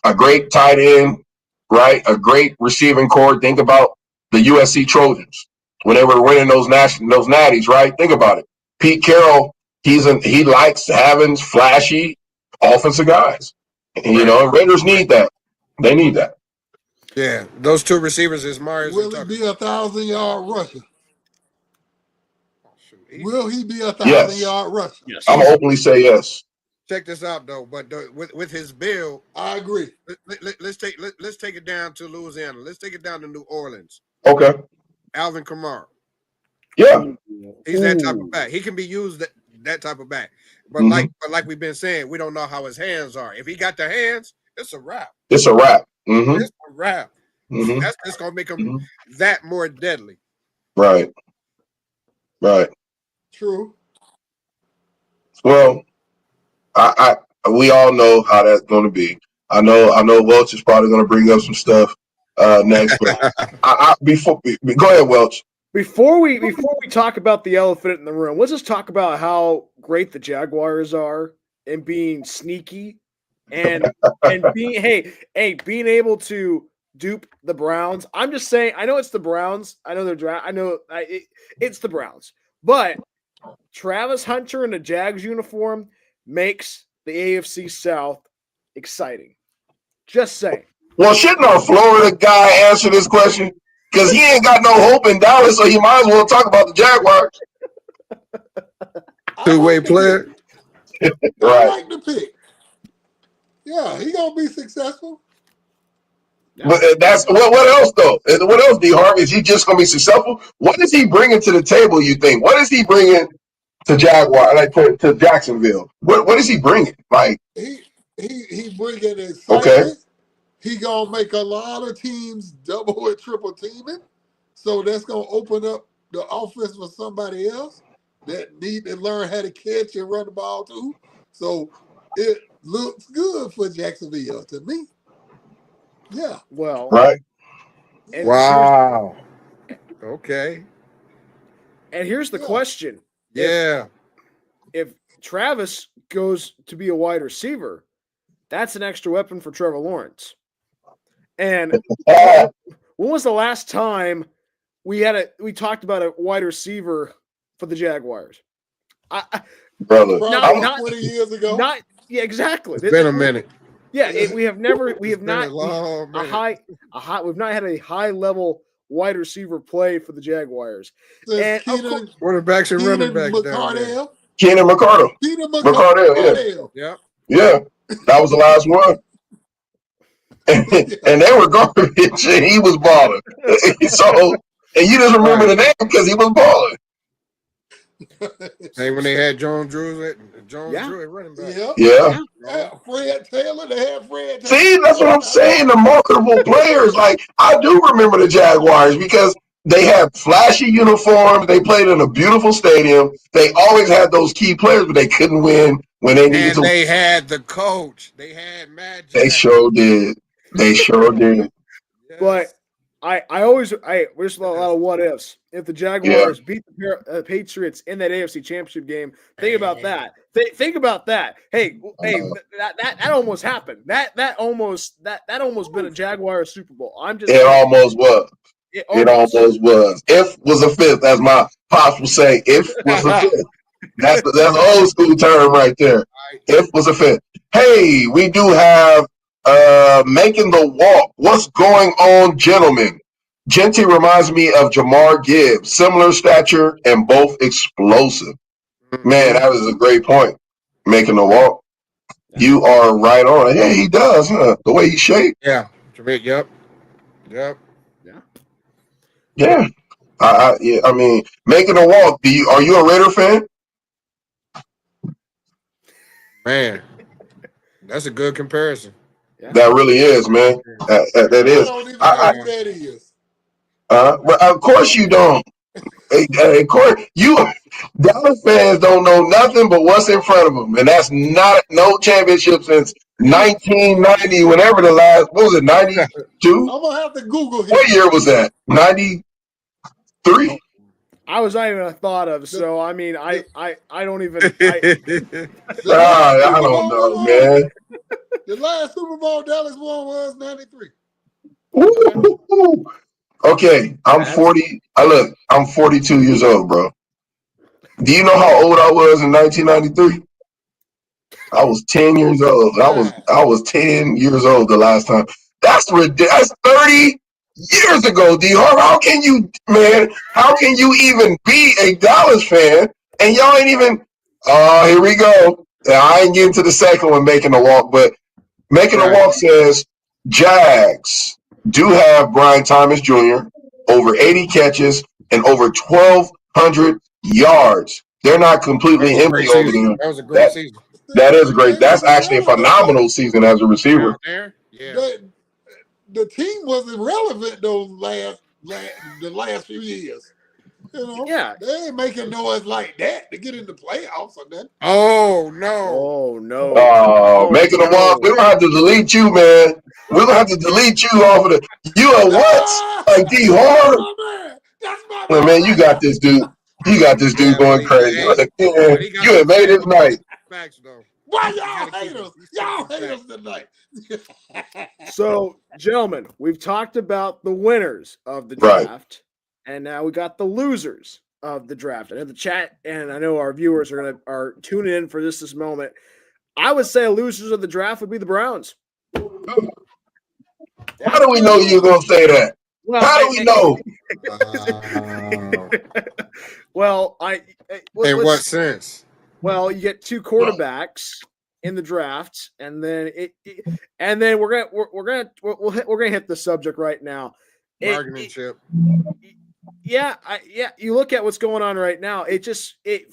a great tight end, right? A great receiving core. Think about the USC Trojans when they were winning those natties, right? Think about it. Pete Carroll, he likes having flashy offensive guys. And, Raiders need that. They need that. Yeah, those two receivers is Myers. Will he be 1,000-yard rusher? Will he be 1,000-yard rusher? Yes. I'm gonna openly say yes. Check this out though, but with his build, I agree. Let's take it down to Louisiana. Let's take it down to New Orleans. Okay. Alvin Kamara. Yeah. He's that type of back. He can be used that type of back. But like we've been saying, we don't know how his hands are. If he got the hands, it's a wrap. It's a wrap. Mm-hmm. It's a wrap. Mm-hmm. That's just gonna make him that more deadly. Right. True. Well, we all know how that's going to be. I know Welch is probably going to bring up some stuff next. But go ahead, Welch. Before we talk about the elephant in the room, let's just talk about how great the Jaguars are and being sneaky and being being able to dupe the Browns. I'm just saying, I know it's the Browns. I know it's the Browns, but Travis Hunter in a Jags uniform makes the AFC South exciting. Just saying. Well, shouldn't our Florida guy answer this question? Because he ain't got no hope in Dallas, so he might as well talk about the Jaguars. Two-way player. Right. I like the pick. Yeah, he gonna be successful. But that's what else though? What else, D. Harvey? Is he just gonna be successful? What is he bringing to the table? You think? What is he bringing to Jaguar, like to Jacksonville? What is he bringing? Like he bringing excitement. Okay. He gonna make a lot of teams double and triple teaming, so that's gonna open up the offense for somebody else that need to learn how to catch and run the ball too. So it looks good for Jacksonville to me. Yeah. Well. Right. Wow. Okay. And here's the question. Yeah. If Travis goes to be a wide receiver, that's an extra weapon for Trevor Lawrence. And when was the last time we talked about a wide receiver for the Jaguars? Brother, not 20 years ago. Yeah, exactly. It's been a minute. Yeah, we have not had a high level wide receiver play for the Jaguars. And quarterbacks and running backs down there. Keenan McCardell. Yeah. Yeah. That was the last one. And they were garbage, and he was balling. So, and you just remember the name because he was balling. Hey, when they had Drew at running back. Yeah. Fred Taylor, they had Fred Taylor. See, that's what I'm saying. The marketable players. Like, I do remember the Jaguars because they had flashy uniforms. They played in a beautiful stadium. They always had those key players, but they couldn't win when they needed to. And they had the coach. They had Matt Jackson. They sure did. Yes. But there's a lot of what ifs. If the Jaguars beat the Patriots in that AFC Championship game, think about that. Think about that. Hey, that almost happened. That almost been a Jaguars Super Bowl. It almost was. It almost was. If was a fifth, as my pops would say. If was a fifth. That's an old school term right there. If was a fifth. Hey, we do have Making the walk. What's going on, gentlemen? Genty reminds me of Jamar Gibbs, similar stature and both explosive. Man, that is a great point. Making the walk. You are right on. Yeah, he does, huh? The way he's shaped. Yeah. Yep. Yeah. I mean, making a walk. Are you a Raider fan? Man, that's a good comparison. Yeah. That really is, man. That is. I don't even know who that is. Well, of course you don't. Of course, Dallas fans don't know nothing but what's in front of them, and that's not no championship since 1990. Whenever the last, what was it, 92? I'm gonna have to Google him. What year was that? 93. I was not even thought of. So I mean, I don't even. I don't know, man. The last Super Bowl Dallas won was 93. Ooh. Okay, I'm 40. I'm 42 years old, bro. Do you know how old I was in 1993? I was 10 years old. I was 10 years old the last time. That's 30 years ago, D. Harv. How can you even be a Dallas fan and y'all ain't even? Oh, here we go. I ain't getting to the second one, making a walk, but making a walk says Jags do have Brian Thomas Jr. over 80 catches and over 1,200 yards. They're not completely empty over there. That was a great season. That is great. That's actually a phenomenal season as a receiver. Yeah. The team was irrelevant those the last few years. You know, they ain't making noise like that to get in the playoffs or nothing. Oh no! Oh no! Making a walk. We're gonna have to delete you, man. We're gonna have to delete you off of the. You are what? Like D Harv? Well, man, you got this dude. You got this dude going crazy. You have made his night. Facts though. Why y'all haters? Y'all haters tonight. So, gentlemen, we've talked about the winners of the draft, and now we got the losers of the draft. I know the chat, and I know our viewers are tuning in for this moment. I would say losers of the draft would be the Browns. How do we know you're gonna say that? Well, how do we know? Well, in what sense? Well, you get two quarterbacks in the draft, and then we're gonna hit the subject right now. Bargaining chip. Yeah. You look at what's going on right now. You see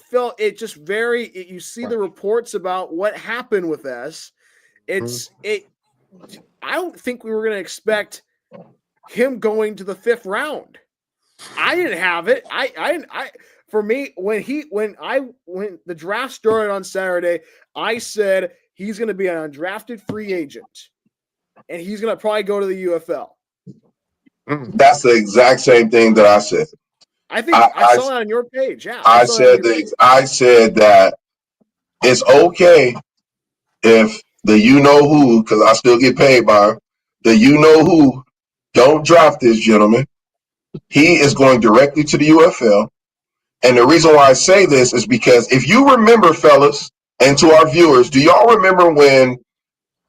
the reports about what happened with us. I don't think we were going to expect him going to the 5th round. I didn't have it. For me, when the draft started on Saturday, I said he's going to be an undrafted free agent, and he's going to probably go to the UFL. That's the exact same thing that I said. I think I saw it on your page. Yeah, I said that it's okay if the you-know-who, because I still get paid by the you-know-who, don't draft this gentleman. He is going directly to the UFL. And the reason why I say this is because if you remember, fellas, and to our viewers, do y'all remember when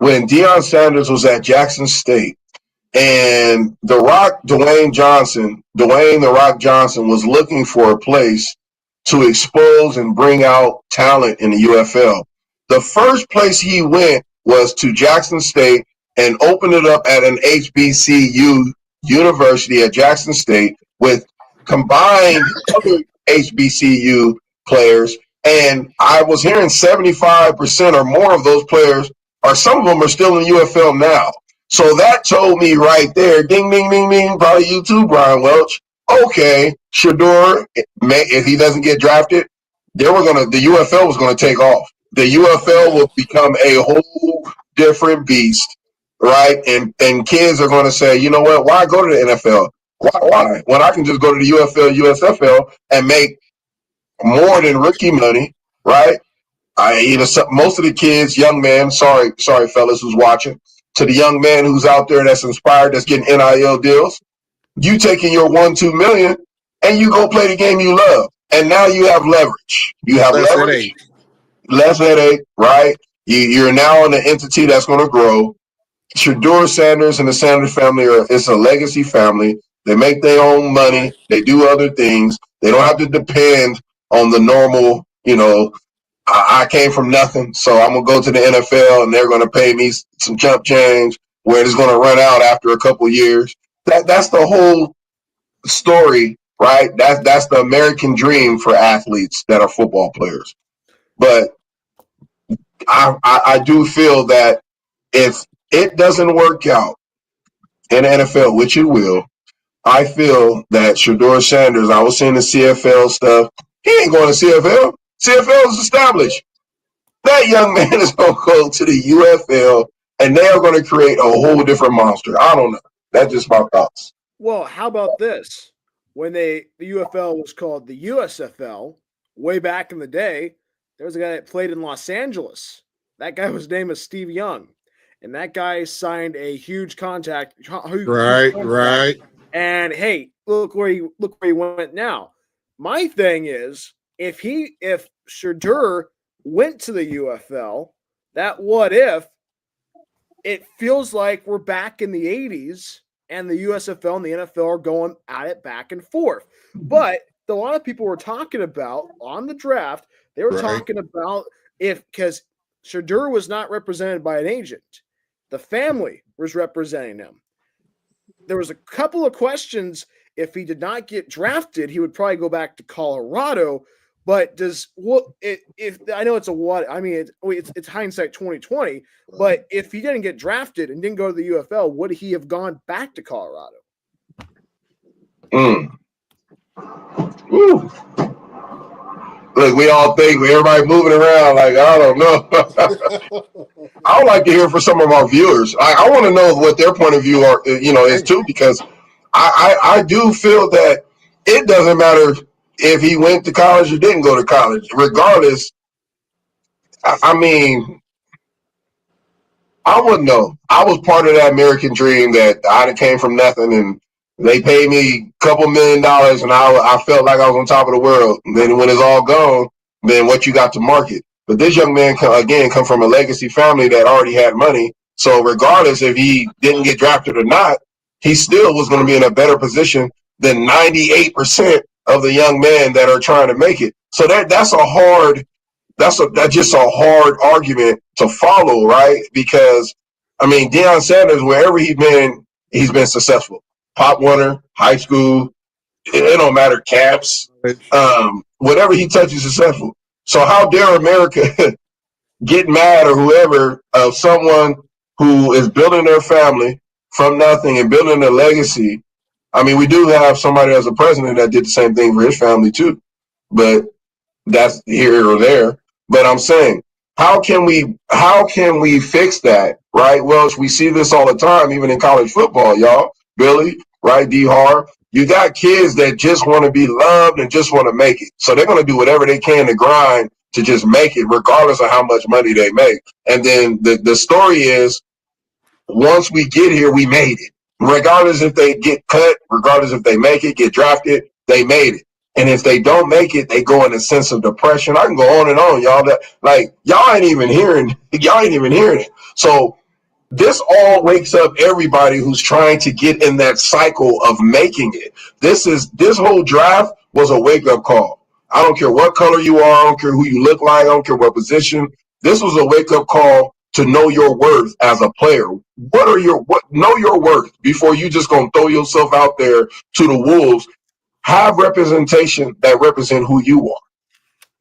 Deion Sanders was at Jackson State and Dwayne the Rock Johnson was looking for a place to expose and bring out talent in the UFL? The first place he went was to Jackson State and opened it up at an HBCU university at Jackson State with combined other HBCU players. And I was hearing 75% or more of those players, or some of them are still in the UFL now. So that told me right there, ding, ding, ding, ding, probably you too, Bryan Welch. Okay, Shador, if he doesn't get drafted, the UFL was going to take off. The UFL will become a whole different beast, right? And kids are going to say, you know what? Why go to the NFL? Why? When I can just go to the UFL, USFL, and make more than rookie money, right? Most of the kids, young man, sorry, fellas who's watching, to the young man who's out there that's inspired, that's getting NIL deals, you taking your $1-2 million and you go play the game you love. And now you have leverage. You have less headache, right? You're now an entity that's going to grow. Shador Sanders and the Sanders family it's a legacy family. They make their own money. They do other things. They don't have to depend on the normal, I came from nothing, so I'm going to go to the NFL and they're going to pay me some chump change where it's going to run out after a couple of years. That's the whole story, right? That's the American dream for athletes that are football players. But I do feel that if it doesn't work out in the NFL, which it will, I feel that Shador Sanders, I was seeing the CFL stuff. He ain't going to CFL. CFL is established. That young man is going to go to the UFL, and they are going to create a whole different monster. I don't know. That's just my thoughts. Well, how about this? When the UFL was called the USFL, way back in the day, there was a guy that played in Los Angeles. That guy was named as Steve Young, and that guy signed a huge contract. Right. And hey, look where he went now. My thing is, if Shador went to the UFL, that what if it feels like we're back in the 80s and the USFL and the NFL are going at it back and forth. But a lot of people were talking about on the draft, they were talking about because Shador was not represented by an agent. The family was representing him. There was a couple of questions. If he did not get drafted, he would probably go back to Colorado. But if I know it's it's hindsight 2020. But if he didn't get drafted and didn't go to the UFL, would he have gone back to Colorado? Ooh. Look, we all think everybody moving around like I don't know. I would like to hear from some of our viewers. I want to know what their point of view is too, because I do feel that it doesn't matter if he went to college or didn't go to college. Regardless, I wouldn't know. I was part of that American dream that I came from nothing and they paid me a couple $1 million and I felt like I was on top of the world. And then when it's all gone, then what you got to market. But this young man, come from a legacy family that already had money. So regardless if he didn't get drafted or not, he still was going to be in a better position than 98% of the young men that are trying to make it. So that's just a hard argument to follow, right? Because Deion Sanders, wherever he's been successful. Pop winner, high school, it don't matter, caps, whatever he touches is successful. So how dare America get mad or whoever of someone who is building their family from nothing and building a legacy? We do have somebody as a president that did the same thing for his family too, but that's here or there. But I'm saying, how can we fix that, right? Well, we see this all the time, even in college football, y'all. Billy, right? D. Harv. You got kids that just want to be loved and just want to make it. So they're going to do whatever they can to grind to just make it, regardless of how much money they make. And then the story is, once we get here, we made it. Regardless if they get cut, regardless if they make it, get drafted, they made it. And if they don't make it, they go in a sense of depression. I can go on and on, y'all. Y'all ain't even hearing it. So this all wakes up everybody who's trying to get in that cycle of making it. This whole draft was a wake-up call. I don't care what color you are. I don't care who you look like. I don't care what position. This was a wake-up call to know your worth as a player. Know your worth before you just gonna throw yourself out there to the wolves. Have representation that represent who you are.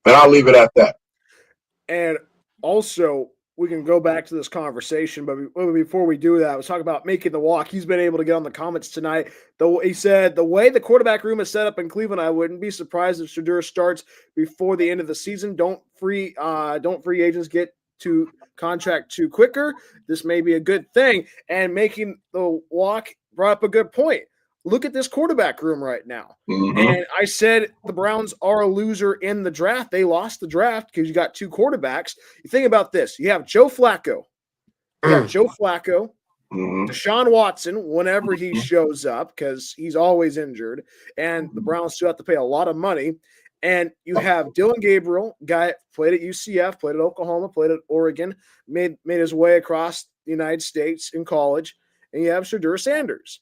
And I'll leave it at that. And also, we can go back to this conversation, but before we do that, I was talking about making the walk. He's been able to get on the comments tonight. He said, the way the quarterback room is set up in Cleveland, I wouldn't be surprised if Shador starts before the end of the season. Don't free agents get to contract too quicker. This may be a good thing. And making the walk brought up a good point. Look at this quarterback room right now. Mm-hmm. And I said the Browns are a loser in the draft. They lost the draft because you got two quarterbacks. You think about this. You have Joe Flacco. Deshaun Watson, whenever he shows up, because he's always injured, and the Browns still have to pay a lot of money. And you have Dillon Gabriel, guy played at UCF, played at Oklahoma, played at Oregon, made his way across the United States in college, and you have Shedeur Sanders.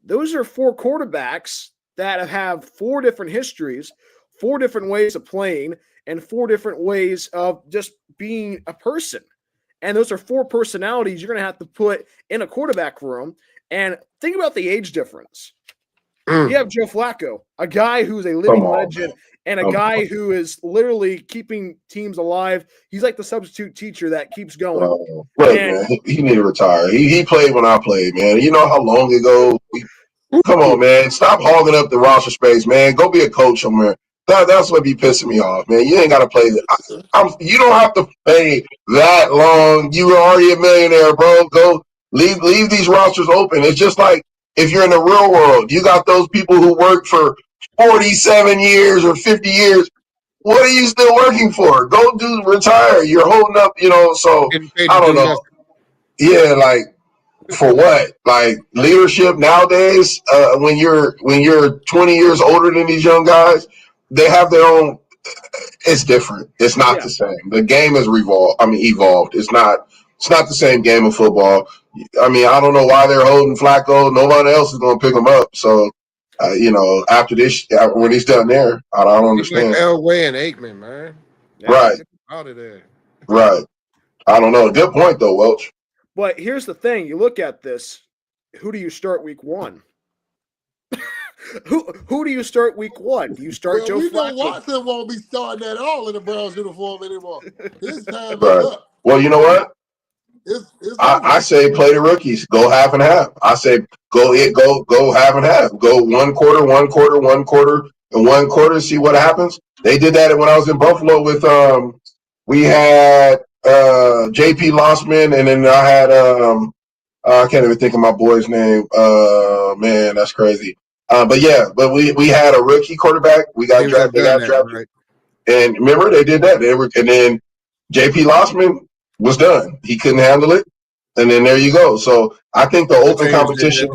Those are 4 quarterbacks that have 4 different histories, 4 different ways of playing, and 4 different ways of just being a person. And those are 4 personalities you're going to have to put in a quarterback room. And think about the age difference. You have Joe Flacco, a guy who's a living legend and a guy who is literally keeping teams alive. He's like the substitute teacher that keeps going. Look, man, he need to retire. He played when I played, man. You know how long ago? Come on, man. Stop hogging up the roster space, man. Go be a coach somewhere. That's what be pissing me off, man. You ain't got to play. You don't have to play that long. You are already a millionaire, bro. Go leave these rosters open. It's just like if you're in the real world, you got those people who work for 47 years or 50 years. What are you still working for? Go retire. You're holding up, so I don't know. Yeah, like for what? Like leadership nowadays, when you're 20 years older than these young guys, they have their own. It's different. It's not the same. The game has evolved. It's not the same game of football. I mean, I don't know why they're holding Flacco. Nobody else is going to pick him up. So, after this, when he's done there, I don't understand. Like Elway and Aikman, man. Right. Out of there. Right. I don't know. Good point, though, Welch. But here's the thing. You look at this. Who do you start week 1? Who do you start week 1? Do you start Joe Flacco? Watson won't be starting at all in the Browns uniform anymore. His time is Right. up. Well, you know what? I say play the rookies. Go half and half. I say go half and half. Go 1 quarter, 1 quarter, 1 quarter, and 1 quarter. See what happens. They did that when I was in Buffalo with we had JP Lossman, and then I had I can't even think of my boy's name. Man, that's crazy. But we had a rookie quarterback. We got drafted. Right. And remember they did that. And then JP Lossman was done. He couldn't handle it. And then there you go. So I think the open competition.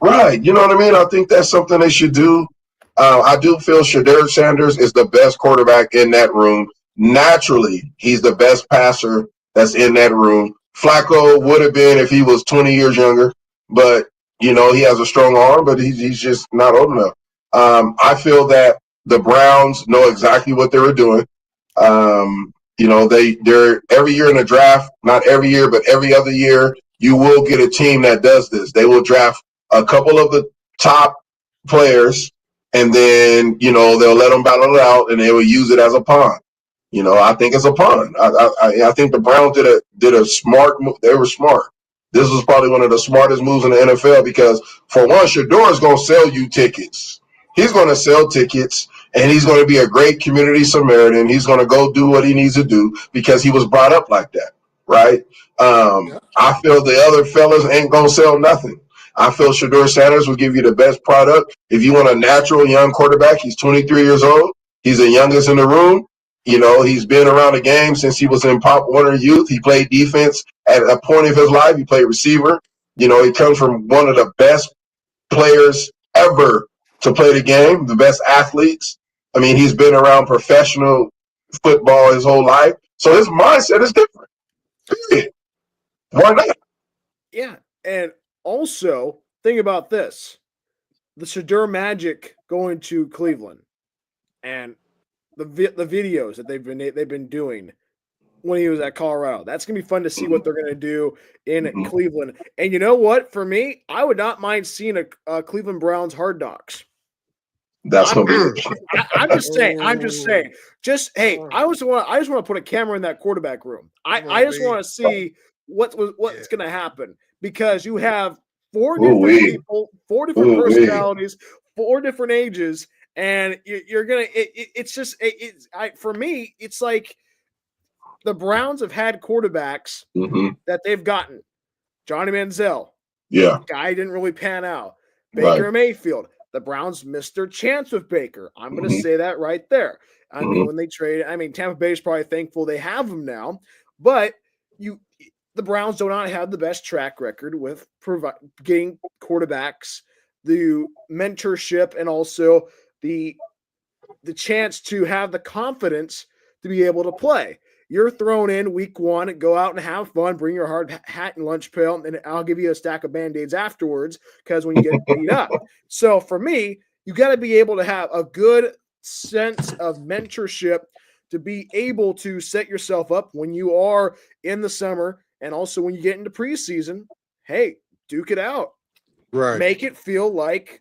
Right. You know what I mean? I think that's something they should do. I do feel Shedeur Sanders is the best quarterback in that room. Naturally, he's the best passer that's in that room. Flacco would have been if he was 20 years younger, but he has a strong arm, but he's just not old enough. I feel that the Browns know exactly what they were doing. They're every year in the draft, not every year, but every other year, you will get a team that does this. They will draft a couple of the top players, and then, they'll let them battle it out, and they will use it as a pawn. I think it's a pawn. I think the Browns did a smart move. They were smart. This was probably one of the smartest moves in the NFL because, for one, Shedeur is going to sell you tickets. He's going to sell tickets, and he's going to be a great community Samaritan. He's going to go do what he needs to do because he was brought up like that, right? I feel the other fellas ain't going to sell nothing. I feel Shedeur Sanders will give you the best product. If you want a natural young quarterback, he's 23 years old. He's the youngest in the room. He's been around the game since he was in Pop Warner Youth. He played defense at a point of his life. He played receiver. He comes from one of the best players ever to play the game, the best athletes. I mean, he's been around professional football his whole life. So his mindset is different. Why not? Yeah. And also, think about this. The Shedeur Magic going to Cleveland and the videos that they've been doing when he was at Colorado. That's going to be fun to see what they're going to do in Cleveland. And you know what? For me, I would not mind seeing a Cleveland Browns Hard Knocks. That's going to be. I'm just saying. I just want to put a camera in that quarterback room. I just want to see what's going to happen because you have 4 different people, 4 different personalities, 4 different ages. And you're gonna. For me, it's like the Browns have had quarterbacks that they've gotten. Johnny Manziel, guy didn't really pan out. Baker Mayfield, the Browns missed their chance with Baker. I'm going to say that right there. I mean, when they traded, Tampa Bay is probably thankful they have him now, but the Browns do not have the best track record with getting quarterbacks, the mentorship, and also the chance to have the confidence to be able to play. you're thrown in week 1, go out and have fun, bring your hard hat and lunch pail, and I'll give you a stack of Band-Aids afterwards because when you get beat up. So for me, you got to be able to have a good sense of mentorship to be able to set yourself up when you are in the summer and also when you get into preseason. Hey, duke it out. Right. Make it feel like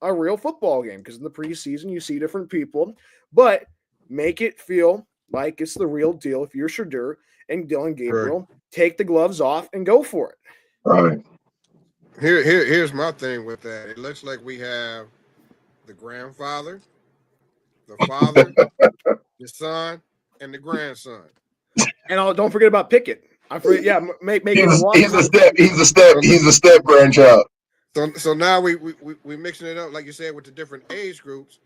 a real football game, because in the preseason you see different people, but make it feel like it's the real deal. If you're Shedeur and Dylan Gabriel, take the gloves off and go for it. Right. Here's my thing with that. It looks like we have the grandfather, the father, the son, and the grandson. And don't forget about Pickett. I forget. Yeah, make he's a step grandchild. So now we mixing it up, like you said, with the different age groups.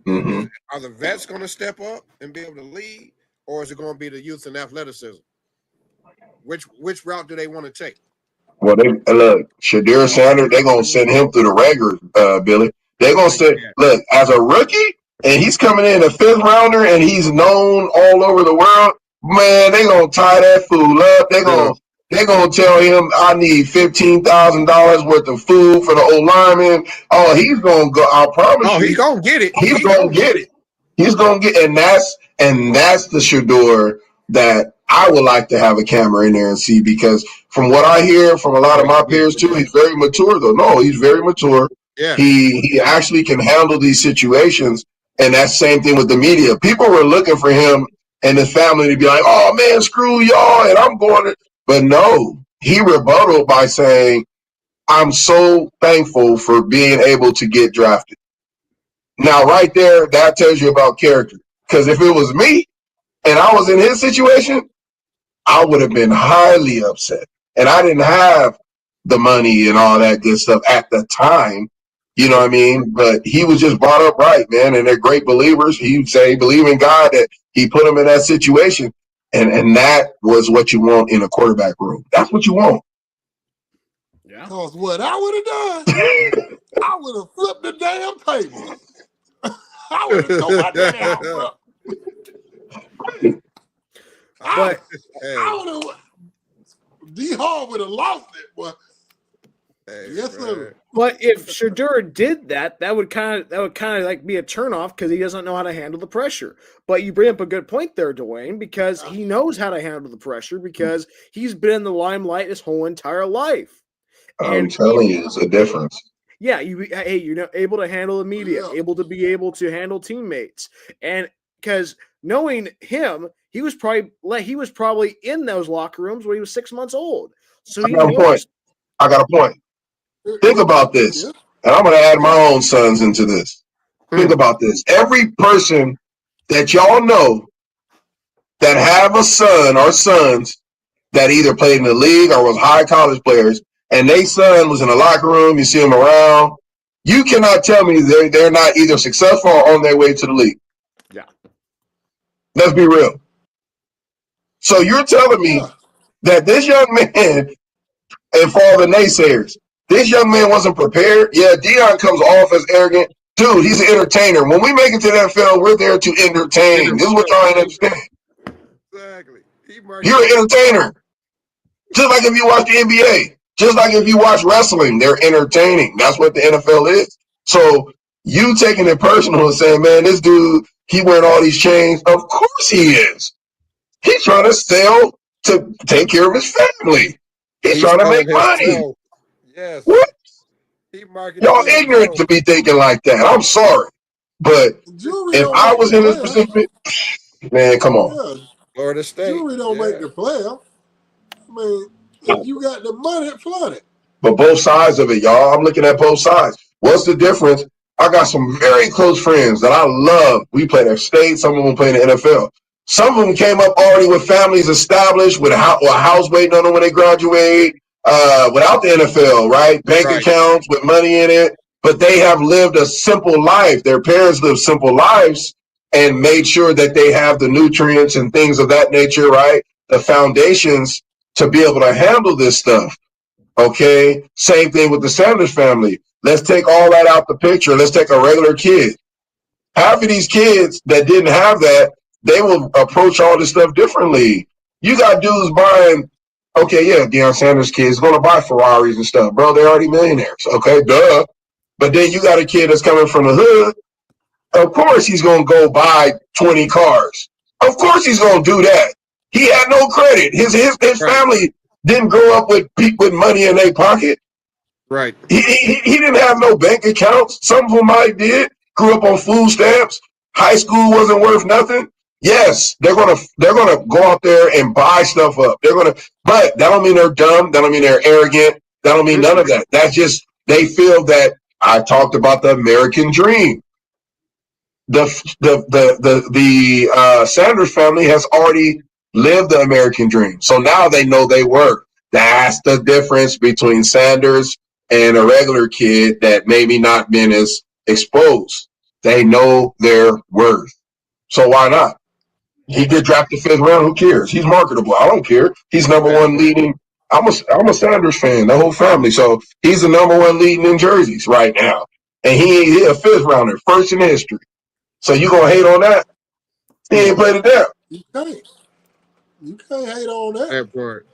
Mm-hmm. Are the vets going to step up and be able to lead, or is it going to be the youth and athleticism? Which route do they want to take? Well, look, Shedeur Sanders, they're going to send him through the regular, Billy. They're going to say, look, as a rookie, and he's coming in a 5th rounder, and he's known all over the world, man, they're going to tie that fool up. They're going to tell him, I need $15,000 worth of food for the old lineman. Oh, he's going to go, I promise you. He's going to get it. He's going to get it. He's going to get, and that's the Shedeur that I would like to have a camera in there and see, because from what I hear from a lot of my peers too, he's very mature though. No, he's very mature. Yeah. He actually can handle these situations. And that's the same thing with the media. People were looking for him and his family to be like, oh man, screw y'all, and I'm going to, but no, he rebutted by saying, I'm so thankful for being able to get drafted. Now, right there, that tells you about character. Because if it was me and I was in his situation, I would have been highly upset. And I didn't have the money and all that good stuff at the time. You know what I mean? But he was just brought up right, man. And they're great believers. He would say, believe in God that he put him in that situation. And that was what you want in a quarterback room. That's what you want. Yeah. Because what I would have done, I would have flipped the damn table. I would have thrown my damn bro. But I would have. D-Hall would have lost it, boy. Yes, sir. But if Shedeur did that, that would kind of like be a turnoff, because he doesn't know how to handle the pressure. But you bring up a good point there, Dwayne, because he knows how to handle the pressure, because he's been in the limelight his whole entire life. I'm telling you, it's a difference. Yeah, you're able to handle the media, able to handle teammates, and because knowing him, he was probably in those locker rooms when he was 6 months old. So I got a point. Think about this, and I'm going to add my own sons into this. Think about this. Every person that y'all know that have a son or sons that either played in the league or was high college players, and their son was in the locker room, you see them around, you cannot tell me they're not either successful or on their way to the league. Yeah. Let's be real. So you're telling me that this young man, and for all the naysayers, this young man wasn't prepared? Yeah, Deion comes off as arrogant. Dude, he's an entertainer. When we make it to the NFL, we're there to entertain. This is what y'all ain't understand. Exactly. You're an entertainer. Just like if you watch the NBA. Just like if you watch wrestling, they're entertaining. That's what the NFL is. So you taking it personal and saying, man, this dude, he wearing all these chains. Of course he is. He's trying to sell to take care of his family. He's trying to make money. Yes. What? Y'all ignorant to be thinking like that. I'm sorry. But if I was in this position, man, come on. Yeah. Florida State. Jewelry don't make the player. I mean, if you got the money, flood it. But both sides of it, y'all. I'm looking at both sides. What's the difference? I got some very close friends that I love. We played at state. Some of them play in the NFL. Some of them came up already with families established, with a house waiting on them when they graduate, without the NFL, right? Bank accounts with money in it. But they have lived a simple life. Their parents lived simple lives and made sure that they have the nutrients and things of that nature, right? The foundations to be able to handle this stuff. Okay? Same thing with the Sanders family. Let's take all that out the picture. Let's take a regular kid. Half of these kids that didn't have that, they will approach all this stuff differently. You got dudes buying, okay, yeah, Deion Sanders' kids going to buy Ferraris and stuff. Bro, they're already millionaires. Okay, duh. But then you got a kid that's coming from the hood. Of course he's going to go buy 20 cars. Of course he's going to do that. He had no credit. His family didn't grow up with money in their pocket. Right. He didn't have no bank accounts. Some of them might did. Grew up on food stamps. High school wasn't worth nothing. Yes, they're gonna go out there and buy stuff up. But that don't mean they're dumb. That don't mean they're arrogant. That don't mean none of that. That's just they feel that I talked about the American dream. The Sanders family has already lived the American dream, so now they know they work. That's the difference between Sanders and a regular kid that maybe not been as exposed. They know their worth. So why not? He get drafted 5th round. Who cares? He's marketable. I don't care. He's number one leading. I'm a Sanders fan, the whole family. So he's the number one leading in jerseys right now. And he a 5th rounder, first in history. So you gonna hate on that? He ain't played it down. You can't hate on that. That part.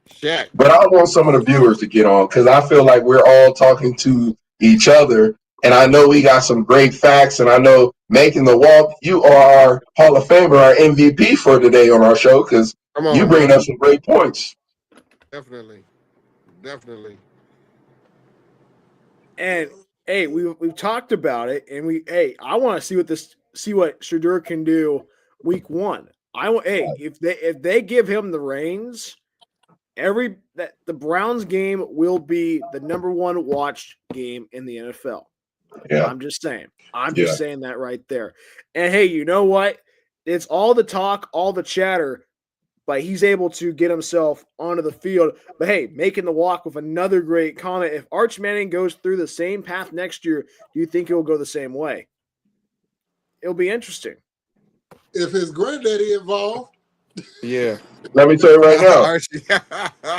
Shaq. But I want some of the viewers to get on because I feel like we're all talking to each other. And I know we got some great facts, and I know making the walk, you are our Hall of Famer, our MVP for today on our show because you bring up some great points. Definitely. And hey, we've talked about it, and I want to see what Shedeur can do week 1. If they give him the reins, the Browns game will be the number 1 watched game in the NFL. Yeah. I'm just saying. Just saying that right there. And hey, you know what? It's all the talk, all the chatter, but he's able to get himself onto the field. But hey, making the walk with another great comment. If Arch Manning goes through the same path next year, do you think he'll go the same way? It'll be interesting. If his granddaddy involved. Yeah. Let me tell you right now.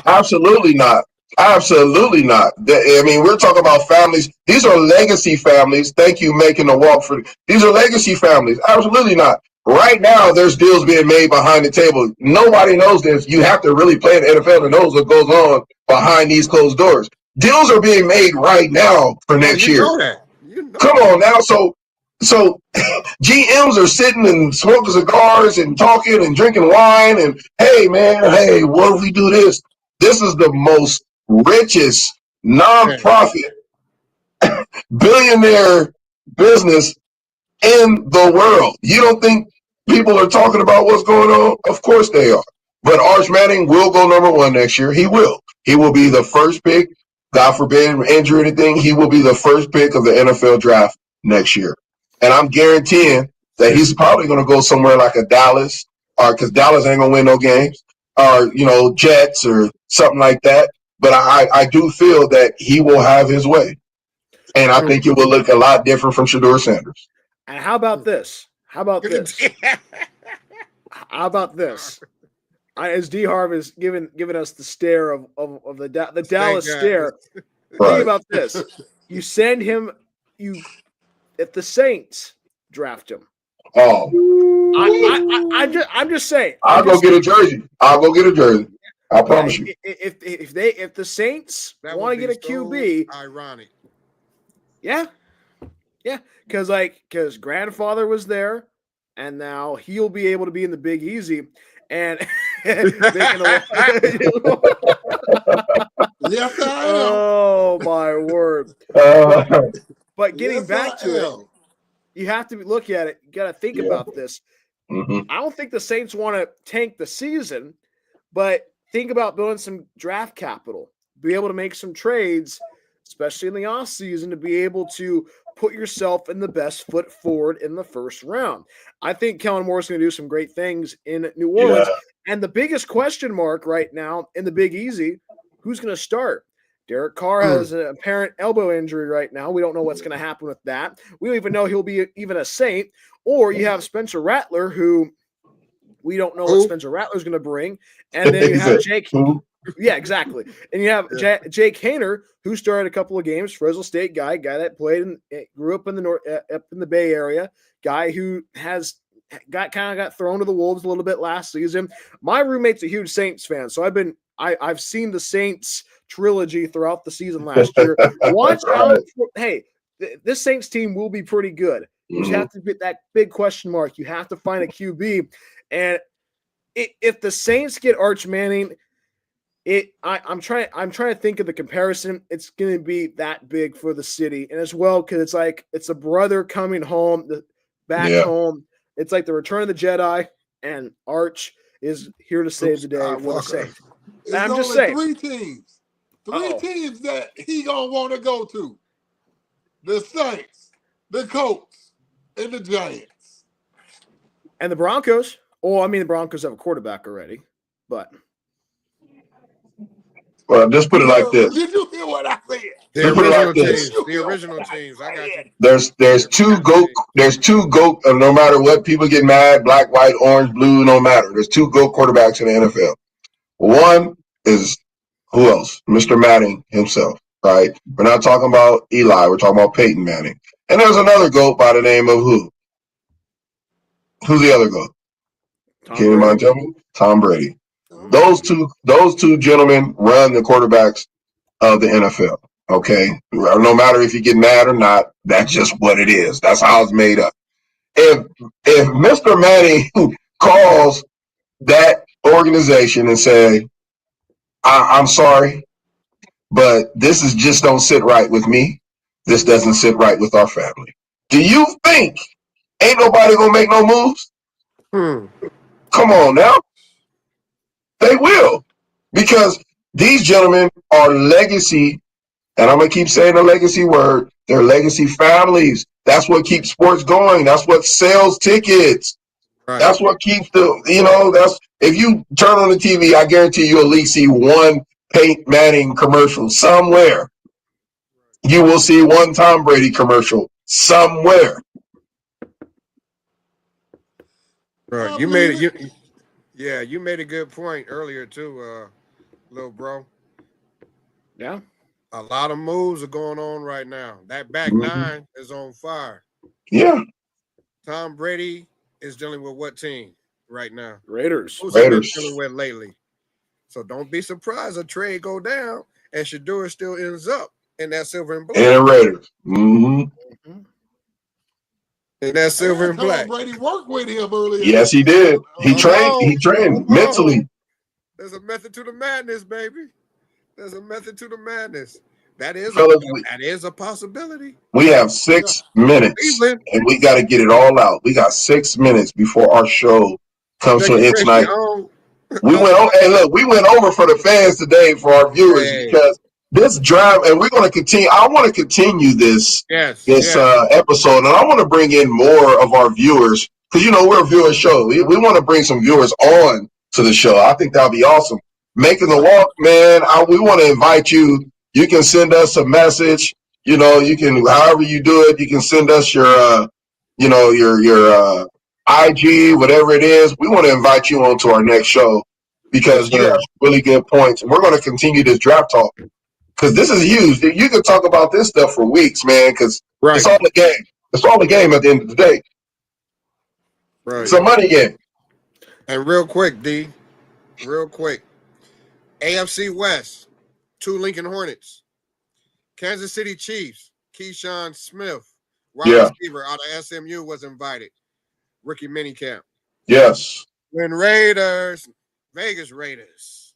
Absolutely not. Absolutely not. I mean, we're talking about families. These are legacy families. Thank you, making the walk for. These are legacy families. Absolutely not. Right now, there's deals being made behind the table. Nobody knows this. You have to really play in the NFL to know what goes on behind these closed doors. Deals are being made right now for next year. Know that. Come on now. So GMs are sitting and smoking cigars and talking and drinking wine and, hey, man, what if we do this? This is the most richest nonprofit billionaire business in the world. You don't think people are talking about what's going on? Of course they are. But Arch Manning will go number 1 next year. He will. He will be the first pick. God forbid injury or anything. He will be the first pick of the NFL draft next year. And I'm guaranteeing that he's probably going to go somewhere like a Dallas, or because Dallas ain't going to win no games, or, Jets or something like that. But I do feel that he will have his way. And I think it will look a lot different from Shedeur Sanders. And how about this? As D. Harv is giving us the stare of the Dallas stare. Right. Think about this. You send him, if the Saints draft him. Oh. I'm just saying. I'll go get a jersey. I promise you. If the Saints want to get a QB, ironic. Yeah. Because grandfather was there, and now he'll be able to be in the Big Easy, and Yes, I am. Oh my word! But getting back to it, you have to look at it. You got to think about this. Mm-hmm. I don't think the Saints want to tank the season, but think about building some draft capital, be able to make some trades, especially in the offseason, to be able to put yourself in the best foot forward in the first round. I think Kellen Moore is going to do some great things in New Orleans. Yeah. And the biggest question mark right now in the Big Easy, who's going to start? Derek Carr has an apparent elbow injury right now. We don't know what's going to happen with that. We don't even know he'll be even a Saint. Or you have Spencer Rattler, who we don't know what Spencer Rattler's going to bring. And then you have Jake. Yeah, exactly. And you have Jake Haener, who started a couple of games, Fresno State guy that played and grew up in the up in the Bay Area, guy who has got thrown to the wolves a little bit last season. My roommate's a huge Saints fan, so I've seen the Saints trilogy throughout the season last year. Watch out! This Saints team will be pretty good. You just have to get that big question mark. You have to find a QB, and if the Saints get Arch Manning, I'm trying to think of the comparison. It's going to be that big for the city, and as well because it's a brother coming home, back home. It's like the Return of the Jedi, and Arch is here to save the day for the Saints. I'm just saying. Three teams that he gonna want to go to: the Saints, the Colts, and the Giants, and the Broncos. Oh, I mean the Broncos have a quarterback already, but. Well, just put it like this. Did you hear what I said? The original teams. I got you. There's two GOAT. There's two GOAT. No matter what people get mad, black, white, orange, blue, no matter. There's two GOAT quarterbacks in the NFL. One is who else? Mr. Manning himself. Right. We're not talking about Eli. We're talking about Peyton Manning. And there's another GOAT by the name of who? Who's the other GOAT? Can you mind tell me? Tom Brady. Those two gentlemen run the quarterbacks of the NFL. Okay, no matter if you get mad or not, that's just what it is. That's how it's made up. If Mr. Manning calls that organization and say, "I'm sorry, but this is just don't sit right with me. This doesn't sit right with our family." Do you think ain't nobody gonna make no moves? Come on now. They will, because these gentlemen are legacy, and I'm going to keep saying the legacy word, they're legacy families. That's what keeps sports going. That's what sells tickets. Right. That's what keeps that's if you turn on the TV, I guarantee you'll at least see one Peyton Manning commercial somewhere. You will see one Tom Brady commercial somewhere. Right. You made it. Yeah, you made a good point earlier too, little bro. Yeah. A lot of moves are going on right now. That back nine is on fire. Yeah. Tom Brady is dealing with what team right now? Raiders. Who's he been dealing with lately? So don't be surprised a trade go down and Shador still ends up in that silver and black. And Raiders. Mm-hmm. And that silver and black. Tom Brady worked with him earlier. Yes, he did. He trained mentally. There's a method to the madness, baby. There's a method to the madness. That is a possibility. We have 6 minutes, and we got to get it all out. We got 6 minutes before our show comes to an end tonight. We went over for the fans today for our viewers because this drive, and we're going to continue. I want to continue this episode, and I want to bring in more of our viewers because we're a viewer show. We want to bring some viewers on to the show. I think that'll be awesome. Making the walk, man. We want to invite you. You can send us a message. You can, however you do it, you can send us your IG, whatever it is. We want to invite you on to our next show because you have really good points. And we're going to continue this draft talk because this is huge. You can talk about this stuff for weeks, man, because it's all the game. It's all the game at the end of the day. Right. It's a money game. And real quick, D, AFC West, 2 Lincoln Hornets, Kansas City Chiefs, Keyshawn Smith, wide receiver out of SMU was invited. Rookie minicamp. Yes. When the Vegas Raiders,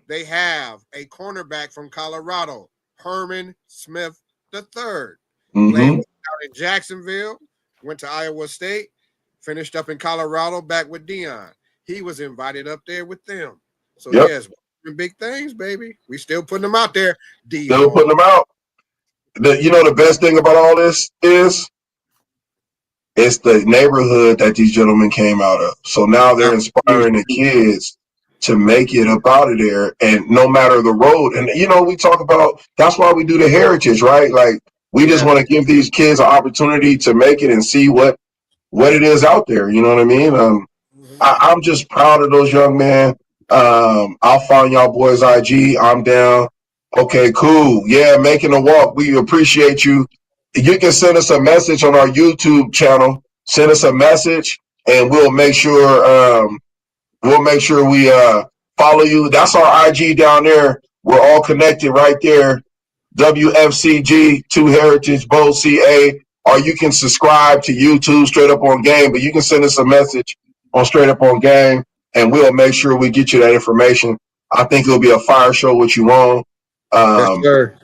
they have a cornerback from Colorado, Herman Smith III. Played out in Jacksonville, went to Iowa State, finished up in Colorado, back with Dion. He was invited up there with them. So, yes, big things, baby. We still putting them out there. Still putting them out. The best thing about all this is it's the neighborhood that these gentlemen came out of. So now they're inspiring the kids to make it up out of there, and no matter the road. And, we talk about that's why we do the heritage, right? Like, we just want to give these kids an opportunity to make it and see what it is out there. You know what I mean? I'm just proud of those young men. I'll find y'all boys IG. I'm down. Okay, cool. Yeah, making a walk. We appreciate you. you can send us a message on our YouTube channel. Send us a message, and we'll make sure we follow you. That's our IG down there. We're all connected right there. WFCG 2 Heritage Bowl CA. Or you can subscribe to YouTube Straight Up On Game, but you can send us a message on Straight Up On Game, and we'll make sure we get you that information. I think it'll be a fire show with you on. Yes, sir.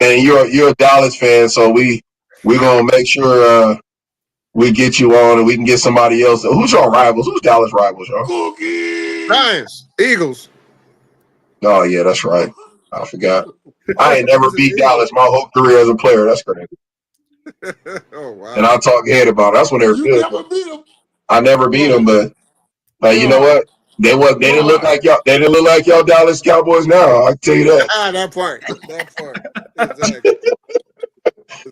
And you're a Dallas fan, so we're gonna make sure we get you on, and we can get somebody else. Who's your rivals? Who's Dallas rivals, y'all? Giants, Eagles. Oh yeah, that's right. I forgot. I ain't never beat Dallas my whole career as a player. That's crazy. Oh wow! And I talk head about it. That's when they were good. You never beat them. I never beat them, but you know what? They didn't look like y'all. They didn't look like y'all Dallas Cowboys now. I can tell you that. That part. Exactly.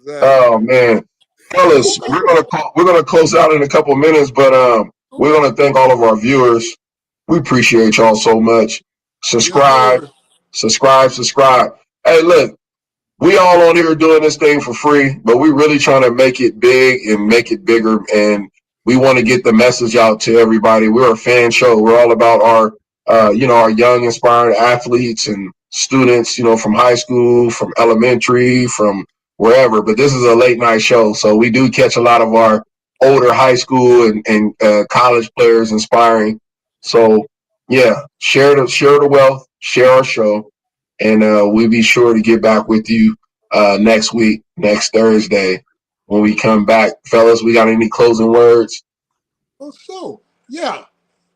Oh man, fellas, we're gonna close out in a couple of minutes, but we're gonna thank all of our viewers. We appreciate y'all so much. Subscribe. Hey, look, we all on here doing this thing for free, but we really trying to make it big and make it bigger, and we want to get the message out to everybody. We're a fan show. We're all about our our young, inspiring athletes and students, from high school, from elementary, from wherever. But this is a late night show, so we do catch a lot of our older high school and college players inspiring. So yeah, share the wealth, share our show, and we'll be sure to get back with you next week, next Thursday, when we come back. Fellas, we got any closing words? Oh, so yeah.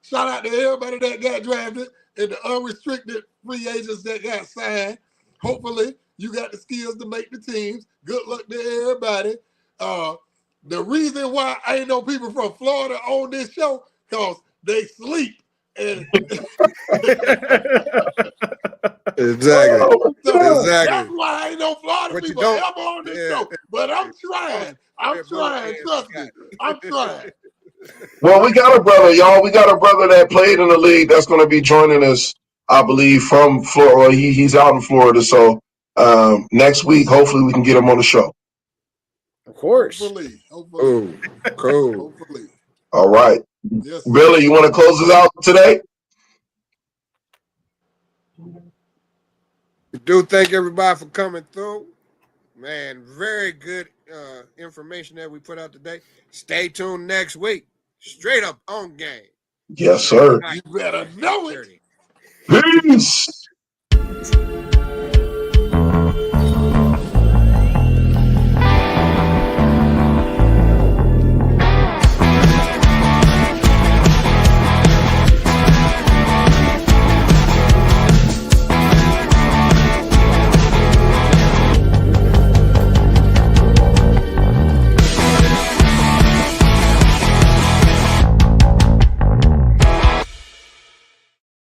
Shout out to everybody that got drafted and the unrestricted free agents that got signed. Hopefully, you got the skills to make the teams. Good luck to everybody. The reason why I ain't no people from Florida on this show, because they sleep. And Exactly. That's why I ain't no Florida people ever on this show. But I'm trying. Trust me. I'm trying. Well, we got a brother, y'all. We got a brother that played in the league that's going to be joining us, I believe, from Florida. Well, he's out in Florida. So next week, hopefully, we can get him on the show. Of course. Hopefully. Oh, cool. Hopefully. All right. Yes, Billy, you want to close us out today? We do thank everybody for coming through. Man, very good information that we put out today. Stay tuned next week. Straight Up On Game. Yes, sir. You better know it. Peace.